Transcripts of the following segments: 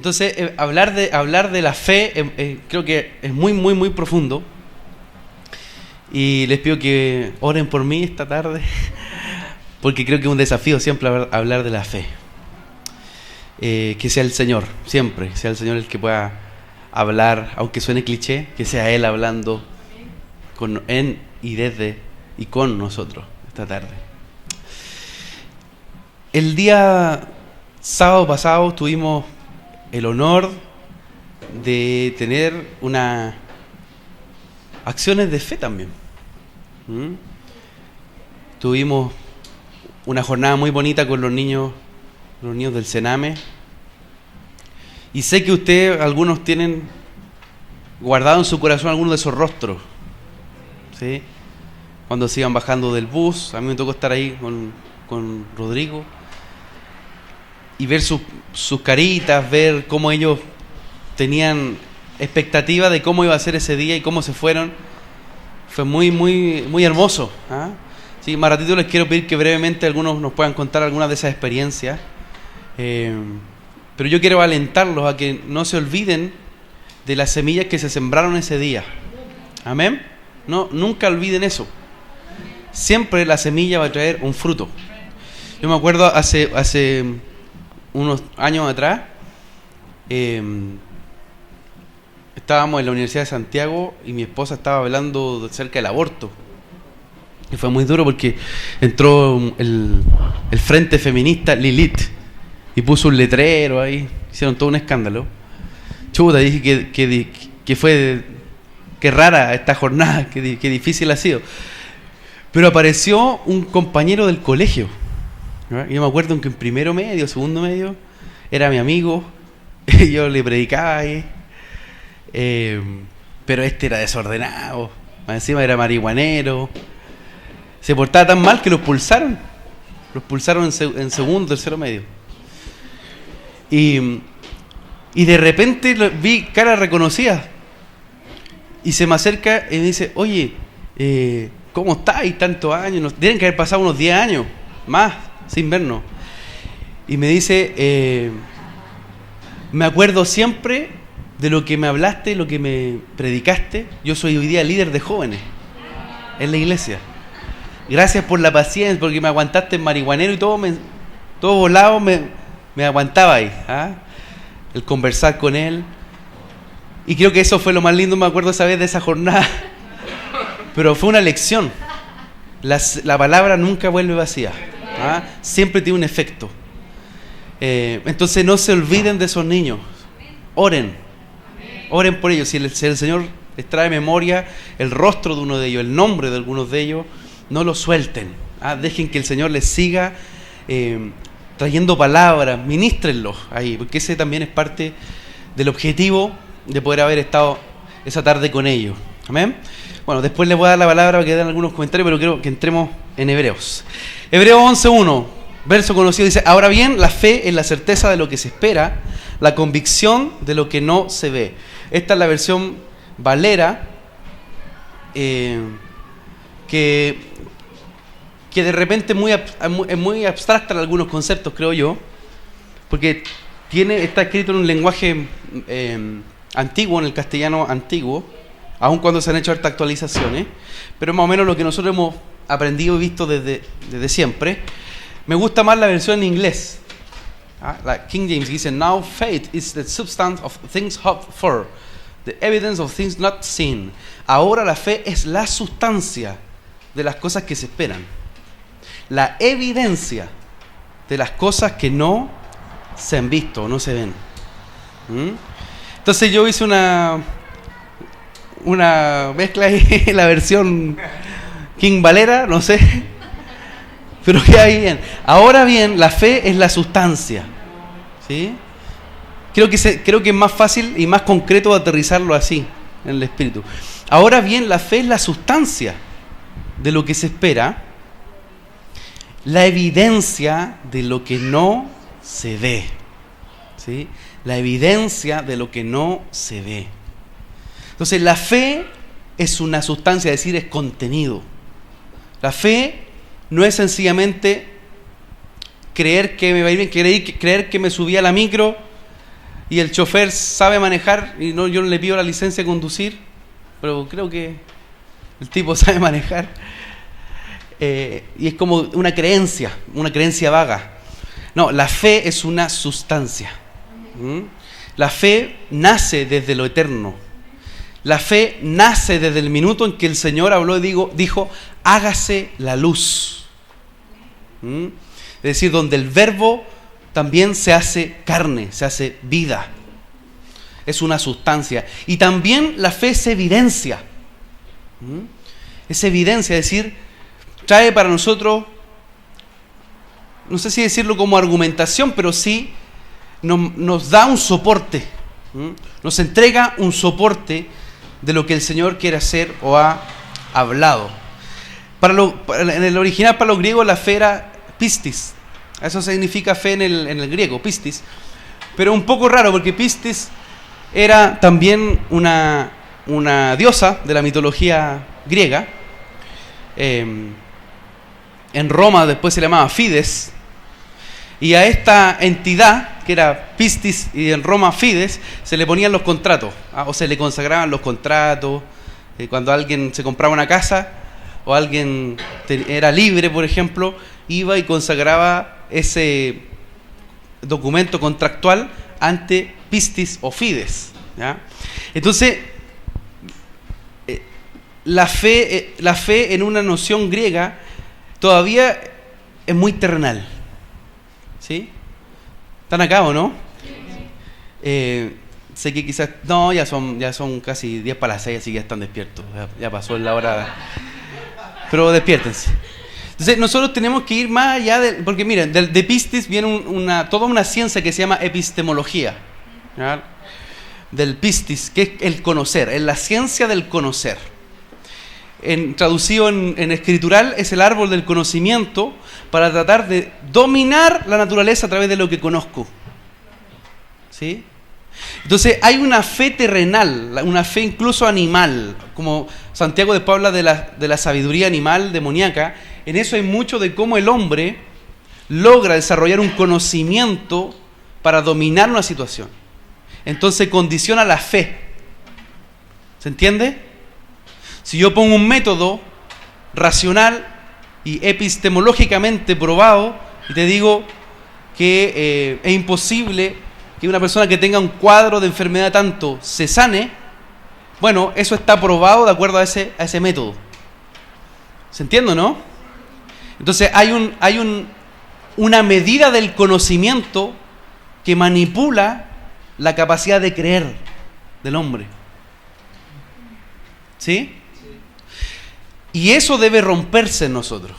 Entonces, hablar de la fe creo que es muy, muy, muy profundo. Y les pido que oren por mí esta tarde, porque creo que es un desafío siempre hablar de la fe. Que sea el Señor, siempre, sea el Señor el que pueda hablar, aunque suene cliché, que sea Él hablando en y desde y con nosotros esta tarde. El día sábado pasado tuvimos el honor de tener unas acciones de fe también. Tuvimos una jornada muy bonita con los niños del Sename. Y sé que ustedes, algunos tienen guardado en su corazón algunos de esos rostros, ¿sí? Cuando se iban bajando del bus, a mí me tocó estar ahí con Rodrigo y ver sus caritas, ver cómo ellos tenían expectativa de cómo iba a ser ese día y cómo se fueron. Fue muy, muy, muy hermoso, ¿ah? Sí, más ratito les quiero pedir que brevemente algunos nos puedan contar algunas de esas experiencias. Pero yo quiero alentarlos a que no se olviden de las semillas que se sembraron ese día. Amén. No, nunca olviden eso. Siempre la semilla va a traer un fruto. Yo me acuerdo hace unos años atrás, estábamos en la Universidad de Santiago y mi esposa estaba hablando acerca del aborto. Y fue muy duro porque entró el Frente Feminista Lilith y puso un letrero ahí, hicieron todo un escándalo. Chuta, dije que fue, qué rara esta jornada, qué difícil ha sido. Pero apareció un compañero del colegio, ¿no? Yo me acuerdo que en primero medio, segundo medio, era mi amigo, yo le predicaba ahí, pero este era desordenado, más encima era marihuanero, se portaba tan mal que lo expulsaron en segundo, tercero medio. Y de repente vi caras reconocidas y se me acerca y me dice, oye, ¿cómo estáis? Tantos años, tienen que haber pasado unos 10 años más sin vernos. Y me dice, me acuerdo siempre de lo que me hablaste, lo que me predicaste. Yo soy hoy día líder de jóvenes en la iglesia. Gracias por la paciencia, porque me aguantaste en marihuanero y todo volado me aguantaba ahí, ¿ah? El conversar con él. Y creo que eso fue lo más lindo, me acuerdo esa vez de esa jornada. Pero fue una lección. La palabra nunca vuelve vacía, ¿ah? Siempre tiene un efecto. Entonces no se olviden de esos niños. Oren por ellos. Si el Señor les trae memoria el rostro de uno de ellos, el nombre de algunos de ellos, no lo suelten, ¿ah? Dejen que el Señor les siga trayendo palabras, ministrenlos ahí, porque ese también es parte del objetivo de poder haber estado esa tarde con ellos. Amén. Bueno, después les voy a dar la palabra para que den algunos comentarios, pero quiero que entremos en Hebreos. Hebreos 11:1, verso conocido, dice: ahora bien, la fe es la certeza de lo que se espera, la convicción de lo que no se ve. Esta es la versión Valera, que de repente es muy abstracta en algunos conceptos, creo yo, porque está escrito en un lenguaje antiguo, en el castellano antiguo, aun cuando se han hecho hartas actualizaciones, pero más o menos lo que nosotros hemos aprendido y visto desde siempre. Me gusta más la versión en inglés. La King James dice: now faith is the substance of things hoped for, the evidence of things not seen. Ahora la fe es la sustancia de las cosas que se esperan, la evidencia de las cosas que no se han visto o no se ven. Entonces yo hice una mezcla ahí, la versión King Valera, no sé, pero queda bien. Ahora bien, la fe es la sustancia, ¿sí? Creo que es más fácil y más concreto aterrizarlo así en el espíritu. Ahora bien, la fe es la sustancia de lo que se espera, la evidencia de lo que no se ve, ¿sí? La evidencia de lo que no se ve. Entonces, la fe es una sustancia, es decir, es contenido. La fe no es sencillamente creer que me va a ir bien, creer que me subí a la micro y el chofer sabe manejar, y no, yo no le pido la licencia de conducir, pero creo que el tipo sabe manejar. Y es como una creencia vaga. No, la fe es una sustancia. La fe nace desde lo eterno. La fe nace desde el minuto en que el Señor habló y dijo, hágase la luz. Es decir, donde el verbo también se hace carne, se hace vida. Es una sustancia. Y también la fe es evidencia. Es evidencia, es decir, trae para nosotros, no sé si decirlo como argumentación, pero sí nos da un soporte. Nos entrega un soporte de lo que el Señor quiere hacer o ha hablado. En el original, para los griegos, la fe era pistis. Eso significa fe en el griego, pistis. Pero un poco raro, porque pistis era también una diosa de la mitología griega. En Roma después se le llamaba Fides. Y a esta entidad, que era pistis y en Roma Fides, se le ponían los contratos, o se le consagraban los contratos. Cuando alguien se compraba una casa o alguien era libre, por ejemplo, iba y consagraba ese documento contractual ante pistis o Fides, ¿ya? Entonces, la fe en una noción griega todavía es muy terrenal. ¿Sí? ¿Están acá o no? Sé que quizás... No, ya son casi 10 para las 6, así que ya están despiertos. Ya pasó la hora. Pero despiértense. Entonces nosotros tenemos que ir más allá porque miren, de pistis viene toda una ciencia que se llama epistemología, ¿verdad? Del pistis, que es el conocer, es la ciencia del conocer. Traducido en escritural, es el árbol del conocimiento para tratar de dominar la naturaleza a través de lo que conozco. ¿Sí? Entonces hay una fe terrenal, una fe incluso animal, como Santiago después habla de la sabiduría animal demoníaca. En eso hay mucho de cómo el hombre logra desarrollar un conocimiento para dominar una situación. Entonces condiciona la fe. ¿Se entiende? Si yo pongo un método racional y epistemológicamente probado y te digo que es imposible que una persona que tenga un cuadro de enfermedad tanto se sane, bueno, eso está probado de acuerdo a ese método. ¿Se entiende, no? Entonces hay una medida del conocimiento que manipula la capacidad de creer del hombre. ¿Sí? Y eso debe romperse en nosotros.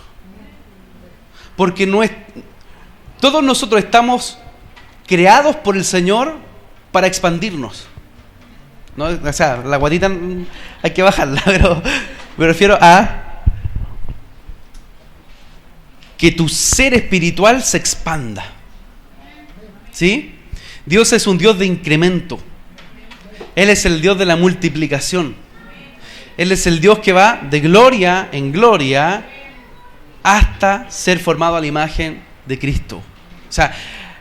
Porque todos nosotros estamos creados por el Señor para expandirnos. ¿No? O sea, la guatita hay que bajarla, pero me refiero a que tu ser espiritual se expanda. ¿Sí? Dios es un Dios de incremento. Él es el Dios de la multiplicación. Él es el Dios que va de gloria en gloria hasta ser formado a la imagen de Cristo. O sea,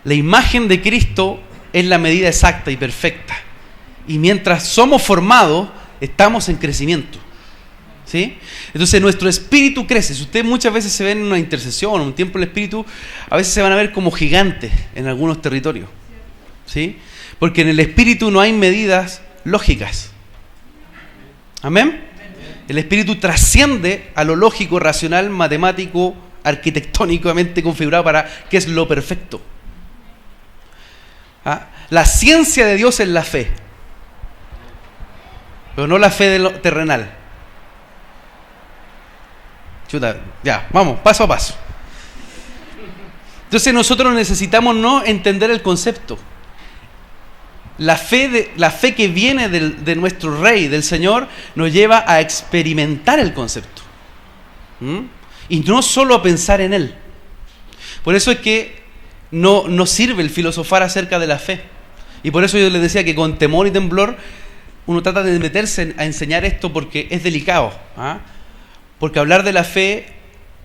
la imagen de Cristo es la medida exacta y perfecta. Y mientras somos formados, estamos en crecimiento. ¿Sí? Entonces nuestro espíritu crece. Si ustedes muchas veces se ven en una intercesión o un tiempo del espíritu, a veces se van a ver como gigantes en algunos territorios. ¿Sí? Porque en el espíritu no hay medidas lógicas. ¿Amén? El espíritu trasciende a lo lógico, racional, matemático, arquitectónicamente configurado para qué es lo perfecto. La ciencia de Dios es la fe, pero no la fe de lo terrenal. Chuta, ya, vamos, paso a paso. Entonces nosotros necesitamos no entender el concepto. La fe que viene de nuestro Rey, del Señor, nos lleva a experimentar el concepto. Y no solo a pensar en él. Por eso es que no sirve el filosofar acerca de la fe. Y por eso yo les decía que con temor y temblor uno trata de meterse a enseñar esto porque es delicado. Porque hablar de la fe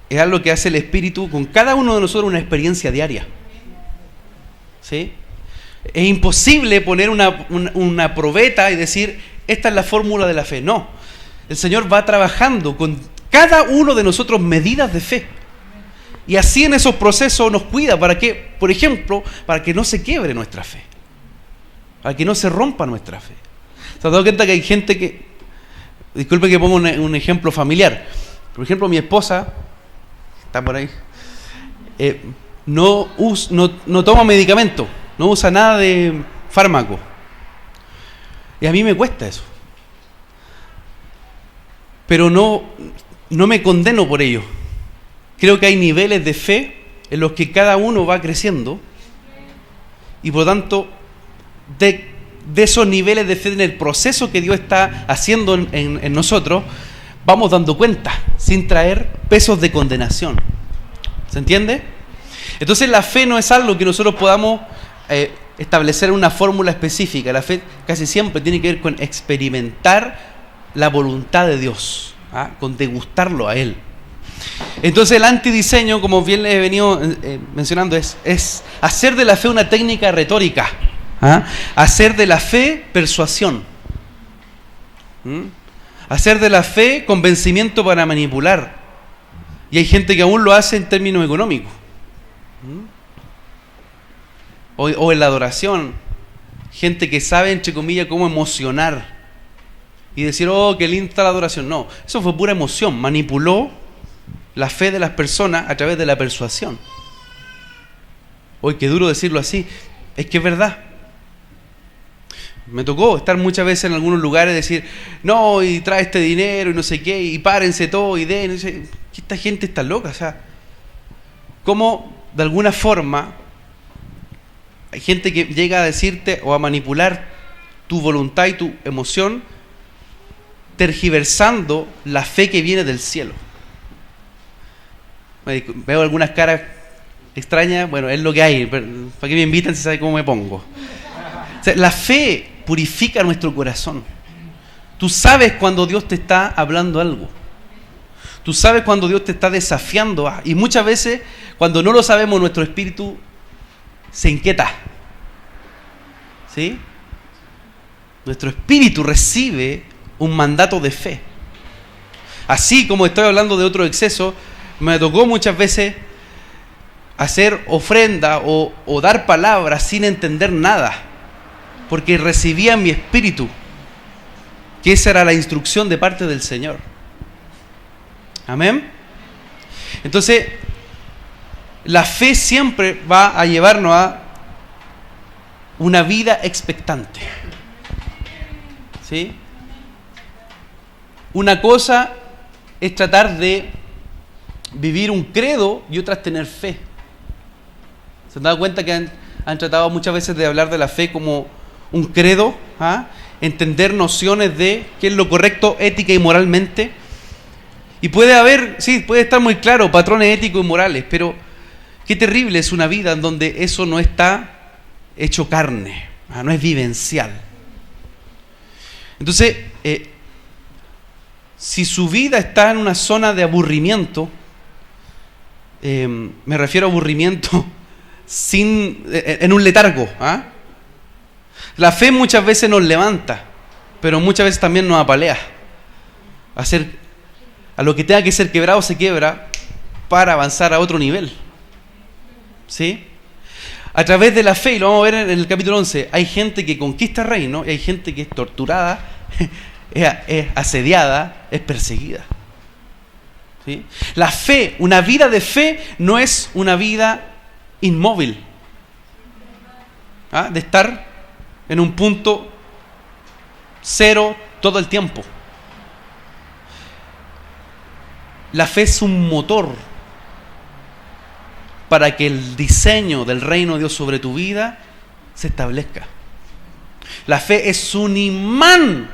es algo que hace el Espíritu con cada uno de nosotros una experiencia diaria. ¿Sí? Es imposible poner una probeta y decir, esta es la fórmula de la fe. No. El Señor va trabajando con cada uno de nosotros medidas de fe. Y así en esos procesos nos cuida para que, por ejemplo, para que no se quiebre nuestra fe. Para que no se rompa nuestra fe. ¿Se han dado cuenta que hay gente que... Disculpe que ponga un ejemplo familiar. Por ejemplo, mi esposa, está por ahí, no toma medicamento, no usa nada de fármaco. Y a mí me cuesta eso. Pero no me condeno por ello. Creo que hay niveles de fe en los que cada uno va creciendo y por lo tanto de esos niveles de fe en el proceso que Dios está haciendo en nosotros, vamos dando cuenta sin traer pesos de condenación. ¿Se entiende? Entonces la fe no es algo que nosotros podamos establecer una fórmula específica. La fe casi siempre tiene que ver con experimentar la voluntad de Dios, con degustarlo a Él. Entonces el antidiseño, como bien les he venido mencionando, es hacer de la fe una técnica retórica, hacer de la fe persuasión, hacer de la fe convencimiento para manipular. Y hay gente que aún lo hace en términos económicos, o en la adoración, gente que sabe, entre comillas, cómo emocionar y decir, oh, qué linda la adoración. No, eso fue pura emoción, manipuló la fe de las personas a través de la persuasión. Hoy qué duro decirlo así, es que es verdad. Me tocó estar muchas veces en algunos lugares y decir, no, y trae este dinero y no sé qué, y párense todo y den. Y dice, esta gente está loca. O sea, ¿cómo de alguna forma hay gente que llega a decirte o a manipular tu voluntad y tu emoción, tergiversando la fe que viene del cielo? Veo algunas caras extrañas, bueno, es lo que hay. ¿Para qué me invitan si saben cómo me pongo? O sea, la fe purifica nuestro corazón. Tú sabes cuando Dios te está hablando algo. Tú sabes cuando Dios te está desafiando. Y muchas veces, cuando no lo sabemos, nuestro espíritu se inquieta. ¿Sí? Nuestro espíritu recibe un mandato de fe. Así como estoy hablando de otro exceso, me tocó muchas veces hacer ofrenda o dar palabras sin entender nada, porque recibía en mi espíritu que esa era la instrucción de parte del Señor. Amén. Entonces, la fe siempre va a llevarnos a una vida expectante. ¿Sí? Una cosa es tratar de vivir un credo y otra es tener fe. ¿Se han dado cuenta que han tratado muchas veces de hablar de la fe como un credo? Entender nociones de qué es lo correcto ética y moralmente. Y puede haber, sí, puede estar muy claro, patrones éticos y morales, pero qué terrible es una vida en donde eso no está hecho carne, no es vivencial. Entonces, si su vida está en una zona de aburrimiento, me refiero a aburrimiento en un letargo. La fe muchas veces nos levanta, pero muchas veces también nos apalea. A lo que tenga que ser quebrado se quiebra para avanzar a otro nivel. ¿Sí? A través de la fe, y lo vamos a ver en el capítulo 11, hay gente que conquista reino y hay gente que es torturada, es asediada, es perseguida. ¿Sí? La fe, una vida de fe, no es una vida inmóvil, de estar en un punto cero todo el tiempo. La fe es un motor para que el diseño del reino de Dios sobre tu vida se establezca. La fe es un imán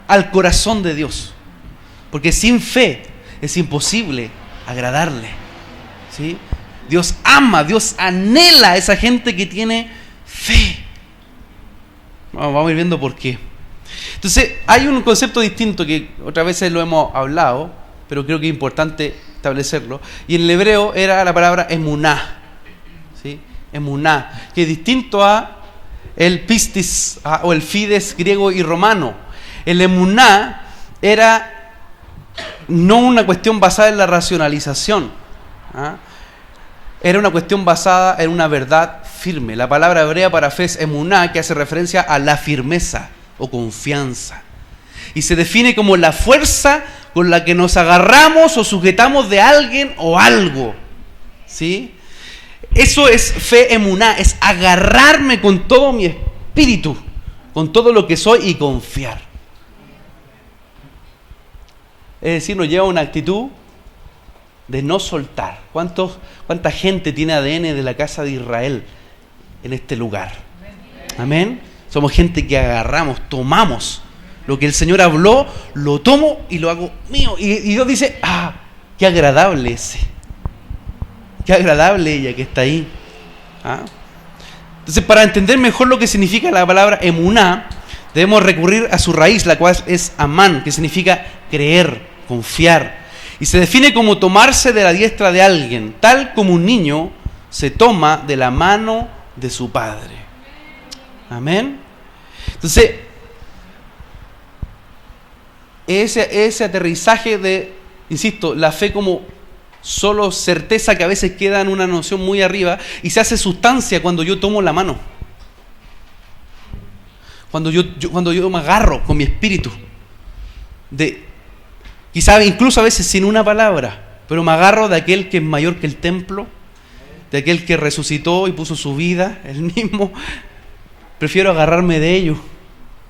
al corazón de Dios, porque sin fe es imposible agradarle. ¿Sí? Dios ama, Dios anhela a esa gente que tiene fe. Vamos a ir viendo por qué. Entonces, hay un concepto distinto que otras veces lo hemos hablado, pero creo que es importante establecerlo. Y en el hebreo era la palabra emuná. ¿Sí? Emuná, que es distinto a el pistis o el fides griego y romano. El emuná era no una cuestión basada en la racionalización, era una cuestión basada en una verdad firme. La palabra hebrea para fe es emuná, que hace referencia a la firmeza o confianza. Y se define como la fuerza con la que nos agarramos o sujetamos de alguien o algo. ¿Sí? Eso es fe emuná, es agarrarme con todo mi espíritu, con todo lo que soy y confiar. Es decir, nos lleva a una actitud de no soltar. ¿Cuánta gente tiene ADN de la casa de Israel en este lugar? Amén. Somos gente que agarramos, tomamos lo que el Señor habló, lo tomo y lo hago mío. Y Dios dice, qué agradable ese. Qué agradable ella que está ahí. Entonces, para entender mejor lo que significa la palabra emuná, debemos recurrir a su raíz, la cual es amán, que significa creer, confiar. Y se define como tomarse de la diestra de alguien, tal como un niño se toma de la mano de su padre. Amén. Entonces, ese aterrizaje de, insisto, la fe como solo certeza que a veces queda en una noción muy arriba y se hace sustancia cuando yo tomo la mano. Cuando yo me agarro con mi espíritu, quizá incluso a veces sin una palabra, pero me agarro de aquel que es mayor que el templo, de aquel que resucitó y puso su vida, él mismo. Prefiero agarrarme de ellos,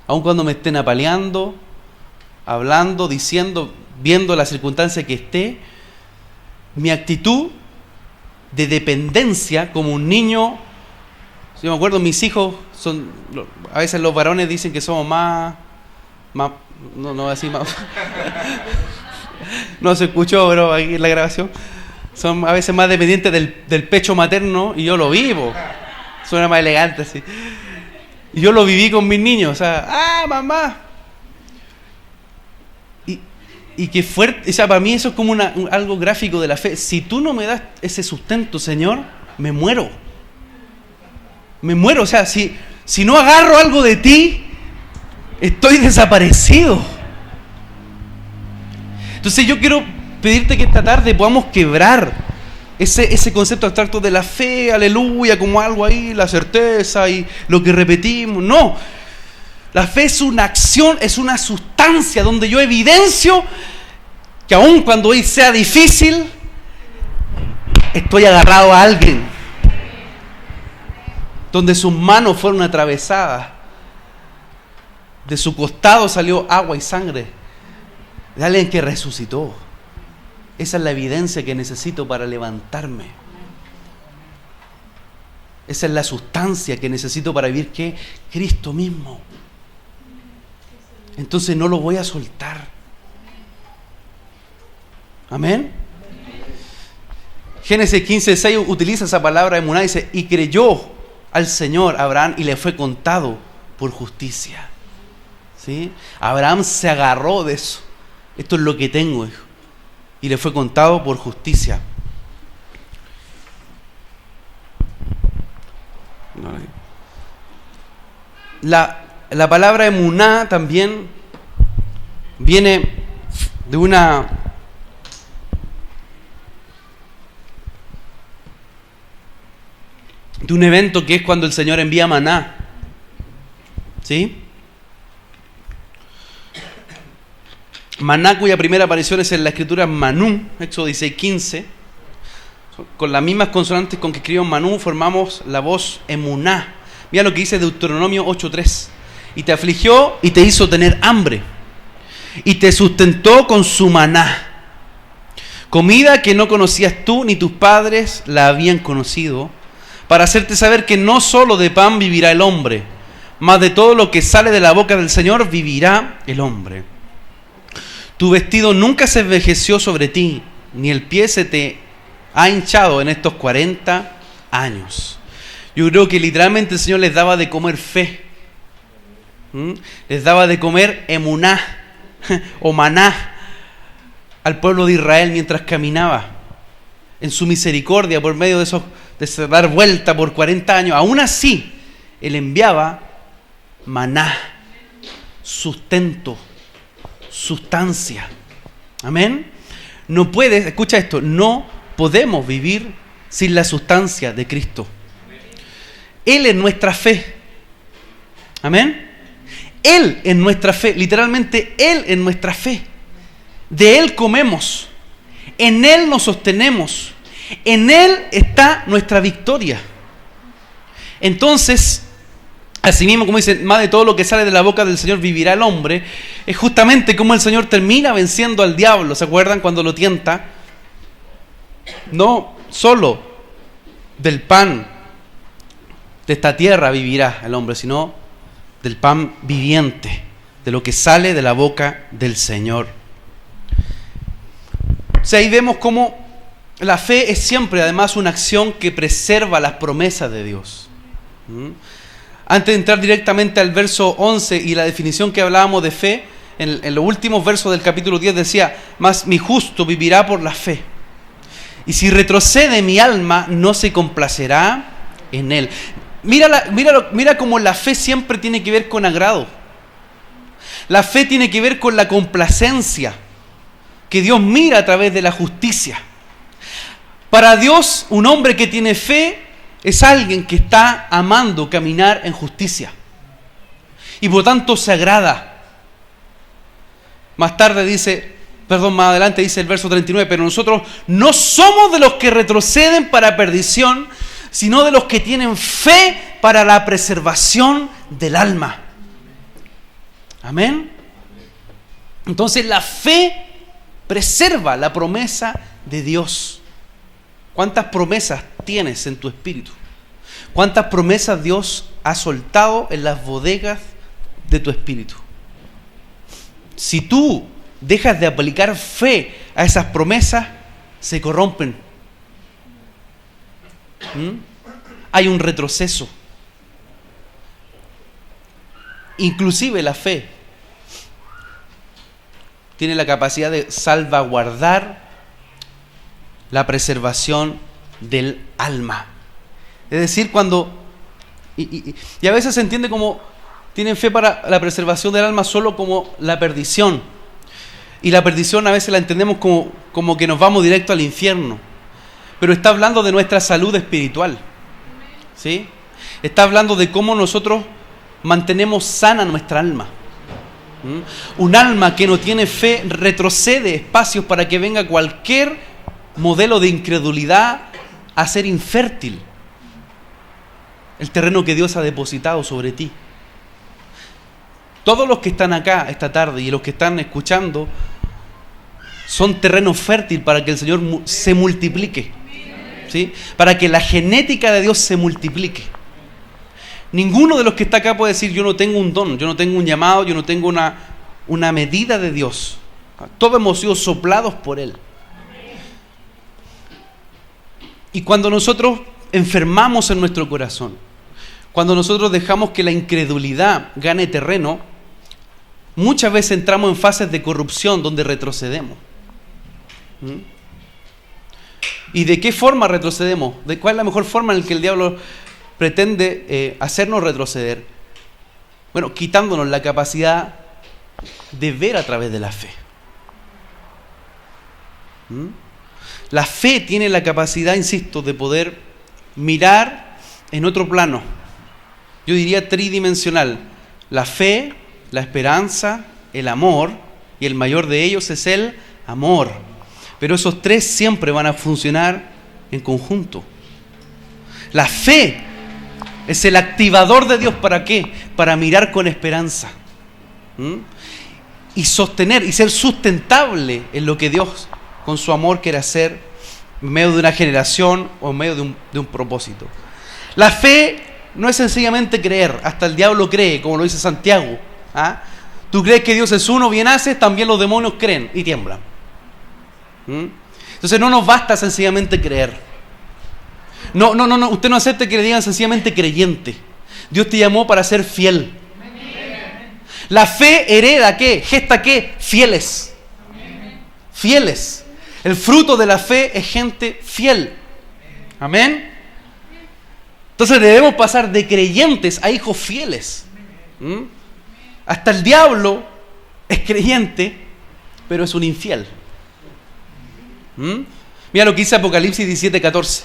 aun cuando me estén apaleando, hablando, diciendo, viendo la circunstancia que esté. Mi actitud de dependencia como un niño. Yo me acuerdo, mis hijos son, a veces los varones dicen que somos más no así más no se escuchó, pero aquí en la grabación son a veces más dependientes del pecho materno, y yo lo vivo. Suena más elegante así. Y yo lo viví con mis niños, o sea, mamá. Y qué fuerte, o sea, para mí eso es como algo gráfico de la fe. Si tú no me das ese sustento, Señor, me muero. Me muero, o sea, si no agarro algo de ti, estoy desaparecido. Entonces yo quiero pedirte que esta tarde podamos quebrar ese concepto abstracto de la fe, aleluya, como algo ahí, la certeza y lo que repetimos. No, la fe es una acción, es una sustancia donde yo evidencio que aun cuando hoy sea difícil, estoy agarrado a alguien, donde sus manos fueron atravesadas, de su costado salió agua y sangre, de alguien que resucitó. Esa es la evidencia que necesito para levantarme. Esa es la sustancia que necesito para vivir, que Cristo mismo. Entonces no lo voy a soltar. Amén. Génesis 15:6 utiliza esa palabra emuná, dice, y creyó al Señor Abraham y le fue contado por justicia. ¿Sí? Abraham se agarró de eso. Esto es lo que tengo, hijo. Y le fue contado por justicia. La palabra emuná también viene de un evento que es cuando el Señor envía maná. ¿Sí? Maná, cuya primera aparición es en la escritura Manú, Éxodo 16:15. Con las mismas consonantes con que escribió Manú formamos la voz emuná. Mira lo que dice Deuteronomio 8:3. Y te afligió y te hizo tener hambre, y te sustentó con su maná, comida que no conocías tú ni tus padres la habían conocido, para hacerte saber que no solo de pan vivirá el hombre, mas de todo lo que sale de la boca del Señor vivirá el hombre. Tu vestido nunca se envejeció sobre ti, ni el pie se te ha hinchado en estos 40 años. Yo creo que literalmente el Señor les daba de comer fe. Les daba de comer emuná o maná al pueblo de Israel mientras caminaba en su misericordia por medio de dar vuelta por 40 años. Aún así, Él enviaba maná, sustento, sustancia. Amén. No puedes, escucha esto, no podemos vivir sin la sustancia de Cristo. Él es nuestra fe. Amén. Él es nuestra fe, literalmente Él es nuestra fe. De Él comemos, en Él nos sostenemos, en Él está nuestra victoria. Entonces, asimismo, como dice, más de todo lo que sale de la boca del Señor vivirá el hombre, es justamente como el Señor termina venciendo al diablo. ¿Se acuerdan cuando lo tienta? No solo del pan de esta tierra vivirá el hombre, sino del pan viviente, de lo que sale de la boca del Señor. O sea, ahí vemos cómo la fe es siempre además una acción que preserva las promesas de Dios. Antes de entrar directamente al verso 11 y la definición que hablábamos de fe, en los últimos versos del capítulo 10 decía: mas mi justo vivirá por la fe, y si retrocede mi alma no se complacerá en él. Mira cómo la fe siempre tiene que ver con agrado. La fe tiene que ver con la complacencia que Dios mira a través de la justicia. Para Dios, un hombre que tiene fe es alguien que está amando caminar en justicia y por tanto se agrada. Más adelante dice el verso 39: pero nosotros no somos de los que retroceden para perdición, sino de los que tienen fe para la preservación del alma. Amén. Entonces la fe preserva la promesa de Dios. ¿Cuántas promesas tienes en tu espíritu? ¿Cuántas promesas Dios ha soltado en las bodegas de tu espíritu? Si tú dejas de aplicar fe a esas promesas, se corrompen. Hay un retroceso. Inclusive la fe tiene la capacidad de salvaguardar la preservación del alma. Es decir, y a veces se entiende como tienen fe para la preservación del alma solo como la perdición. Y la perdición a veces la entendemos como que nos vamos directo al infierno. Pero está hablando de nuestra salud espiritual. ¿Sí? Está hablando de cómo nosotros mantenemos sana nuestra alma. Un alma que no tiene fe retrocede espacios para que venga cualquier modelo de incredulidad a ser infértil el terreno que Dios ha depositado sobre ti. Todos los que están acá esta tarde y los que están escuchando son terreno fértil para que el Señor se multiplique, ¿sí? Para que la genética de Dios se multiplique. Ninguno de los que está acá puede decir: yo no tengo un don, yo no tengo un llamado, yo no tengo una medida de Dios. Todos hemos sido soplados por Él. Y cuando nosotros enfermamos en nuestro corazón, cuando nosotros dejamos que la incredulidad gane terreno, muchas veces entramos en fases de corrupción donde retrocedemos. ¿Y de qué forma retrocedemos? ¿Cuál es la mejor forma en la que el diablo pretende hacernos retroceder? Bueno, quitándonos la capacidad de ver a través de la fe. La fe tiene la capacidad, insisto, de poder mirar en otro plano. Yo diría tridimensional. La fe, la esperanza, el amor, y el mayor de ellos es el amor. Pero esos tres siempre van a funcionar en conjunto. La fe es el activador de Dios. ¿Para qué? Para mirar con esperanza. Y sostener y ser sustentable en lo que Dios con su amor quiere hacer en medio de una generación o en medio de un propósito. La fe no es sencillamente creer. Hasta el diablo cree, como lo dice Santiago. Tú crees que Dios es uno, bien haces, también los demonios creen y tiemblan. Entonces no nos basta sencillamente creer. No, usted no acepte que le digan sencillamente creyente. Dios te llamó para ser fiel. La fe hereda ¿qué? Gesta ¿qué? Fieles. Fieles. El fruto de la fe es gente fiel. Amén. Entonces debemos pasar de creyentes a hijos fieles. ¿Mm? Hasta el diablo es creyente, pero es un infiel. ¿Mm? Mira lo que dice Apocalipsis 17:14.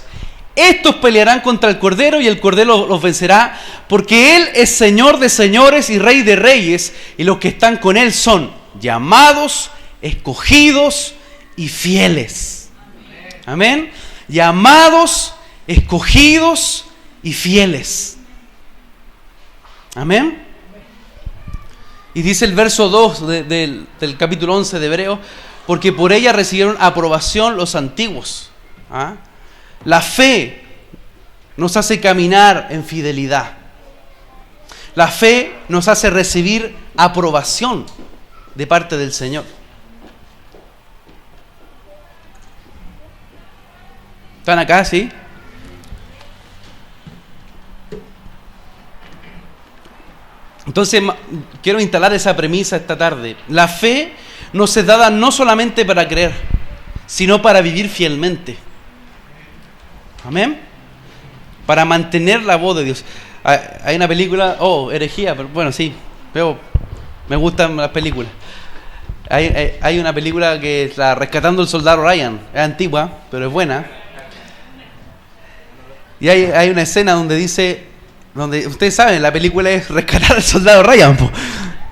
Estos pelearán contra el Cordero y el Cordero los vencerá, porque Él es Señor de señores y Rey de reyes, y los que están con Él son llamados, escogidos y fieles. Amén. Llamados, escogidos y fieles. Amén. Y dice el verso 2 del capítulo 11 de Hebreos, porque por ella recibieron aprobación los antiguos. ¿Ah? La fe nos hace caminar en fidelidad. La fe nos hace recibir aprobación de parte del Señor. ¿Están acá, sí? Entonces, quiero instalar esa premisa esta tarde. La fe nos es dada no solamente para creer, sino para vivir fielmente. Amén. Para mantener la voz de Dios. Hay una película, herejía, pero bueno, sí, pero me gustan las películas. Hay una película que es la Rescatando al Soldado Ryan, es antigua, pero es buena. Y hay una escena donde dice, donde ustedes saben, la película es rescatar al soldado Ryan,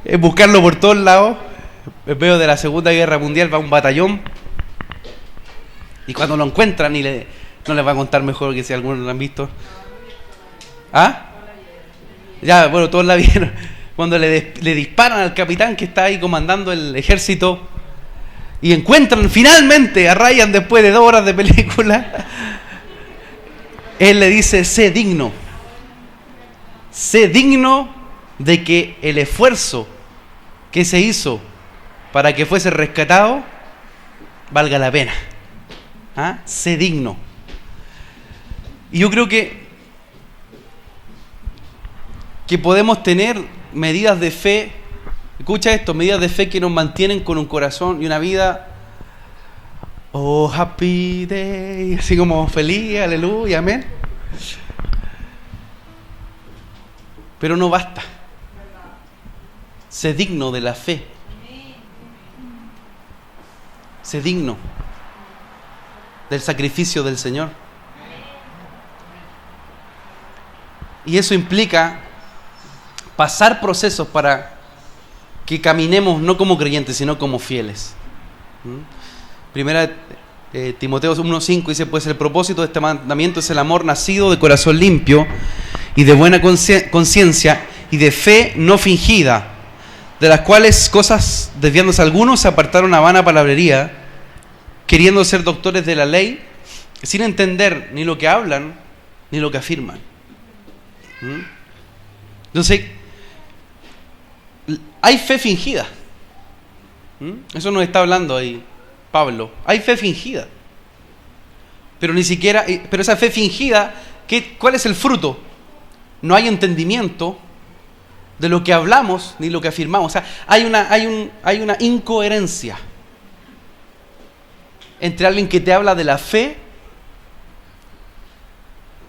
es buscarlo por todos lados. Veo de la Segunda Guerra Mundial, va a un batallón y cuando lo encuentran no les va a contar mejor que si algunos lo han visto. ¿Ah? Ya, bueno, todos la vieron. Cuando le disparan al capitán que está ahí comandando el ejército y encuentran finalmente a Ryan después de 2 horas de película, él le dice: sé digno de que el esfuerzo que se hizo para que fuese rescatado valga la pena. ¿Ah? Sé digno. Y yo creo que podemos tener medidas de fe, escucha esto, medidas de fe que nos mantienen con un corazón y una vida, happy day, así como feliz, aleluya, amén. Pero no basta. Sé digno de la fe. Sé digno del sacrificio del Señor. Y eso implica pasar procesos para que caminemos no como creyentes, sino como fieles. Primera Timoteo 1:5 dice: pues el propósito de este mandamiento es el amor nacido de corazón limpio y de buena conciencia y de fe no fingida, de las cuales cosas desviándose algunos se apartaron a vana palabrería, queriendo ser doctores de la ley, sin entender ni lo que hablan ni lo que afirman. Entonces, hay fe fingida. Eso nos está hablando ahí Pablo. Hay fe fingida. Pero ni siquiera, pero esa fe fingida, ¿cuál es el fruto? No hay entendimiento de lo que hablamos ni lo que afirmamos. O sea, hay una incoherencia entre alguien que te habla de la fe,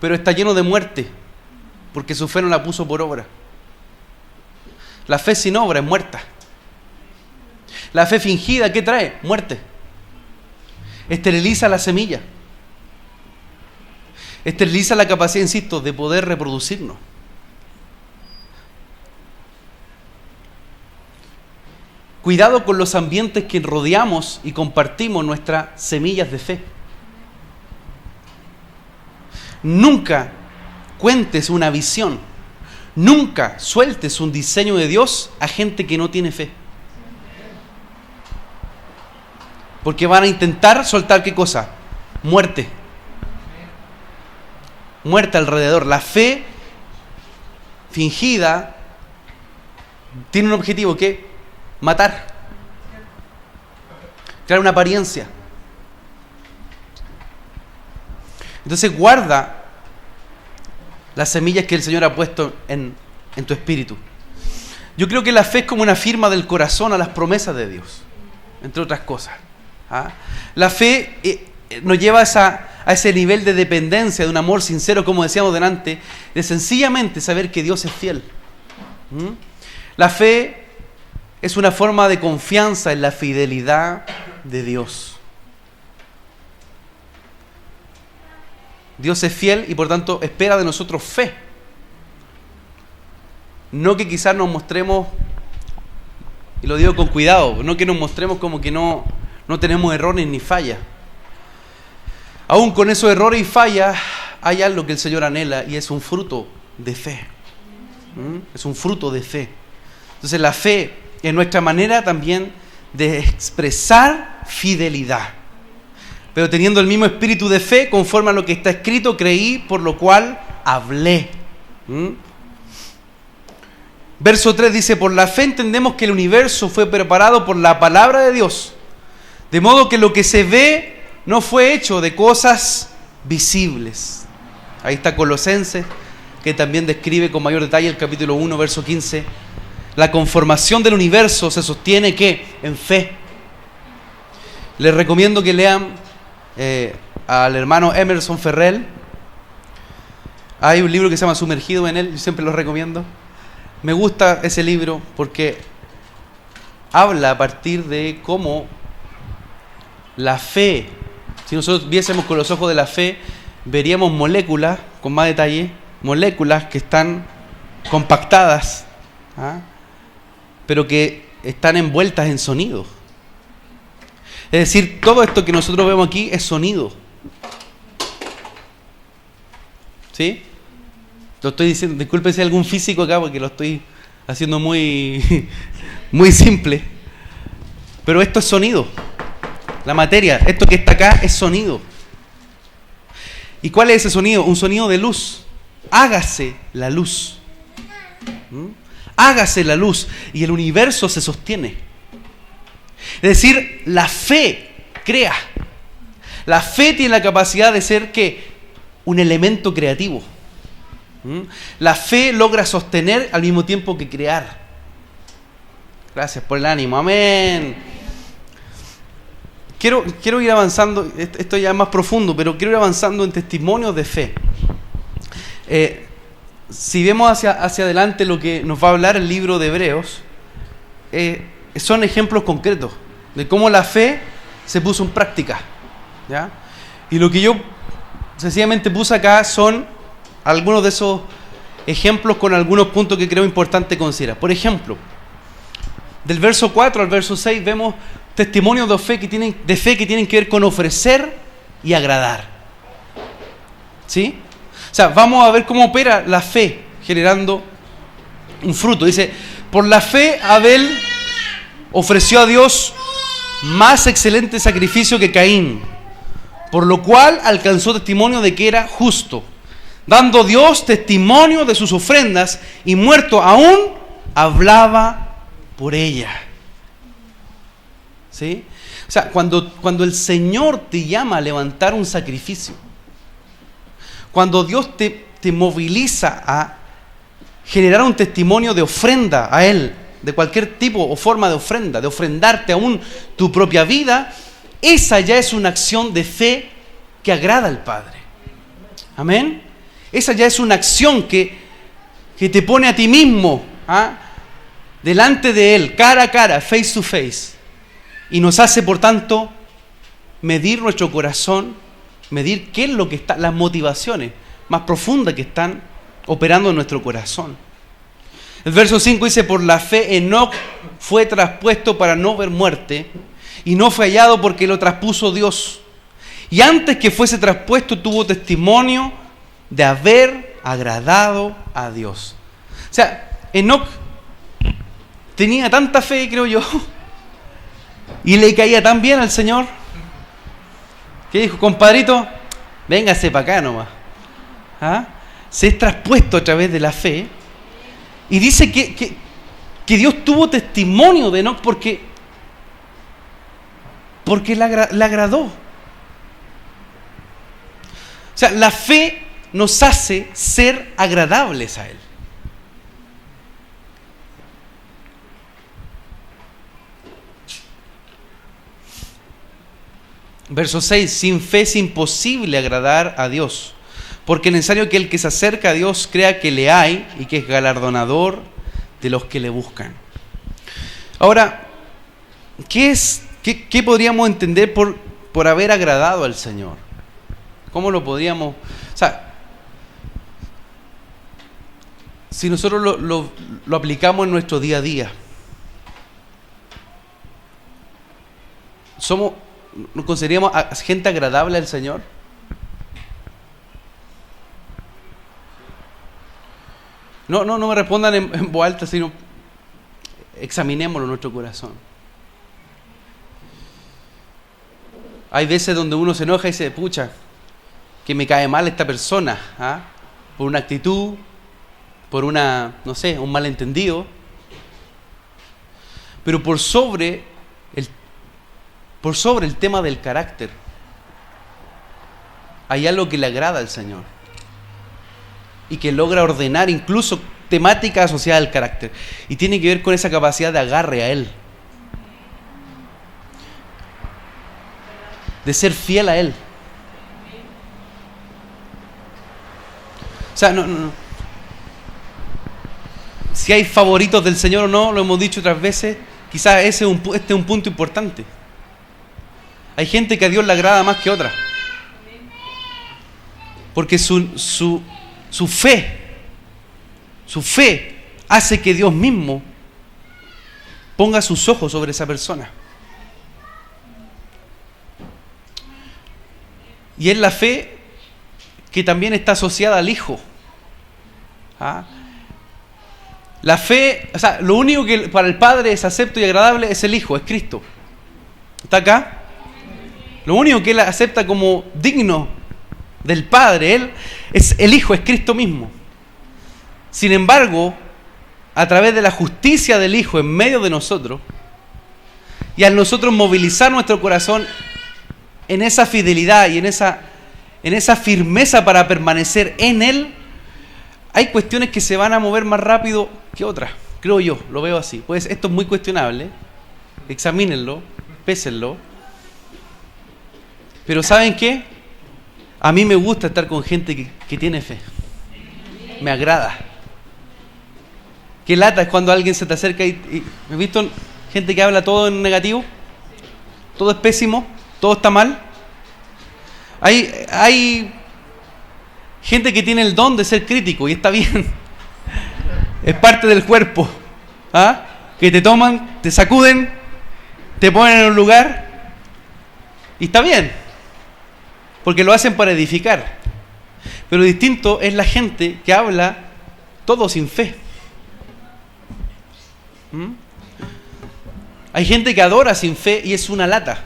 pero está lleno de muerte, porque su fe no la puso por obra. La fe sin obra es muerta. La fe fingida, ¿qué trae? Muerte. Esteriliza la semilla. Esteriliza la capacidad, insisto, de poder reproducirnos. Cuidado con los ambientes que rodeamos y compartimos nuestras semillas de fe. Nunca cuentes una visión, nunca sueltes un diseño de Dios a gente que no tiene fe. Porque van a intentar soltar ¿qué cosa? Muerte. Muerte alrededor. La fe fingida tiene un objetivo, ¿qué? Matar. Crear una apariencia. Entonces guarda las semillas que el Señor ha puesto en tu espíritu. Yo creo que la fe es como una firma del corazón a las promesas de Dios, entre otras cosas. ¿Ah? La fe nos lleva a ese nivel de dependencia, de un amor sincero, como decíamos delante, de sencillamente saber que Dios es fiel. La fe es una forma de confianza en la fidelidad de Dios. Dios es fiel y por tanto espera de nosotros fe. No que quizás nos mostremos, y lo digo con cuidado, no que nos mostremos como que no tenemos errores ni fallas. Aún con esos errores y fallas hay algo que el Señor anhela y es un fruto de fe. Es un fruto de fe. Entonces la fe es nuestra manera también de expresar fidelidad, pero teniendo el mismo espíritu de fe, conforme a lo que está escrito, creí, por lo cual hablé. Verso 3 dice, por la fe entendemos que el universo fue preparado por la palabra de Dios, de modo que lo que se ve no fue hecho de cosas visibles. Ahí está Colosenses, que también describe con mayor detalle el capítulo 1, verso 15. La conformación del universo se sostiene ¿qué? En fe. Les recomiendo que lean al hermano Emerson Ferrell. Hay un libro que se llama Sumergido en él, yo siempre lo recomiendo. Me gusta ese libro porque habla a partir de cómo la fe, si nosotros viésemos con los ojos de la fe, veríamos moléculas, con más detalle, moléculas que están compactadas, pero que están envueltas en sonido. Es decir, todo esto que nosotros vemos aquí es sonido. ¿Sí? Lo estoy diciendo, disculpen si hay algún físico acá porque lo estoy haciendo muy, muy simple. Pero esto es sonido. La materia, esto que está acá es sonido. ¿Y cuál es ese sonido? Un sonido de luz. Hágase la luz. Hágase la luz y el universo se sostiene. Es decir, la fe crea. La fe tiene la capacidad de ser ¿qué? Un elemento creativo. La fe logra sostener al mismo tiempo que crear. Gracias por el ánimo. Amén. Quiero ir avanzando, esto ya es más profundo, pero quiero ir avanzando en testimonios de fe. Si vemos hacia adelante lo que nos va a hablar el libro de Hebreos, son ejemplos concretos de cómo la fe se puso en práctica, ¿ya? Y lo que yo sencillamente puse acá son algunos de esos ejemplos con algunos puntos que creo importante considerar. Por ejemplo, del verso 4 al verso 6 vemos testimonios de fe que tienen que ver con ofrecer y agradar. ¿Sí? O sea, vamos a ver cómo opera la fe generando un fruto. Dice, por la fe Abel ofreció a Dios más excelente sacrificio que Caín, por lo cual alcanzó testimonio de que era justo, dando Dios testimonio de sus ofrendas, y muerto aún hablaba por ella. ¿Sí? O sea, cuando el Señor te llama a levantar un sacrificio, cuando Dios te moviliza a generar un testimonio de ofrenda a Él, de cualquier tipo o forma de ofrenda, de ofrendarte aún tu propia vida, esa ya es una acción de fe que agrada al Padre. Amén. Esa ya es una acción que te pone a ti mismo delante de Él, cara a cara, face to face, y nos hace, por tanto, medir nuestro corazón, medir qué es lo que está, las motivaciones más profundas que están operando en nuestro corazón. El verso 5 dice, por la fe Enoc fue traspuesto para no ver muerte, y no fue hallado porque lo traspuso Dios. Y antes que fuese traspuesto tuvo testimonio de haber agradado a Dios. O sea, Enoc tenía tanta fe, creo yo, y le caía tan bien al Señor, que dijo, compadrito, véngase para acá nomás. Se es traspuesto a través de la fe. Y dice que Dios tuvo testimonio de Enoc porque le agradó. O sea, la fe nos hace ser agradables a Él. Verso 6, sin fe es imposible agradar a Dios, porque es necesario que el que se acerca a Dios crea que le hay y que es galardonador de los que le buscan. Ahora, ¿qué podríamos entender por haber agradado al Señor? ¿Cómo lo podríamos...? O sea, si nosotros lo aplicamos en nuestro día a día, ¿nos consideramos gente agradable al Señor? No me respondan en voz alta, sino examinémoslo en nuestro corazón. Hay veces donde uno se enoja y dice, pucha, que me cae mal esta persona, ¿ah? Por una actitud, por un malentendido. Pero por sobre el tema del carácter, hay algo que le agrada al Señor y que logra ordenar incluso temáticas asociadas al carácter, y tiene que ver con esa capacidad de agarre a Él, de ser fiel a Él. O sea, no. Si hay favoritos del Señor o no, lo hemos dicho otras veces, quizás este es un punto importante. Hay gente que a Dios le agrada más que otra, porque su fe hace que Dios mismo ponga sus ojos sobre esa persona. Y es la fe que también está asociada al Hijo. ¿Ah? La fe, o sea, lo único que para el Padre es acepto y agradable es el Hijo, es Cristo. ¿Está acá? Lo único que Él acepta como digno del Padre, Él es el Hijo, es Cristo mismo. Sin embargo, a través de la justicia del Hijo en medio de nosotros, y al nosotros movilizar nuestro corazón en esa fidelidad y en esa firmeza para permanecer en Él, hay cuestiones que se van a mover más rápido que otras, creo yo, lo veo así. Pues esto es muy cuestionable, examínenlo, pésenlo. Pero ¿saben qué? A mí me gusta estar con gente que tiene fe. Me agrada. Qué lata es cuando alguien se te acerca y ¿he visto gente que habla todo en negativo? Todo es pésimo, todo está mal. Hay gente que tiene el don de ser crítico y está bien. Es parte del cuerpo. ¿Ah? Que te toman, te sacuden, te ponen en un lugar y está bien, porque lo hacen para edificar. Pero distinto es la gente que habla todo sin fe. Hay gente que adora sin fe y es una lata.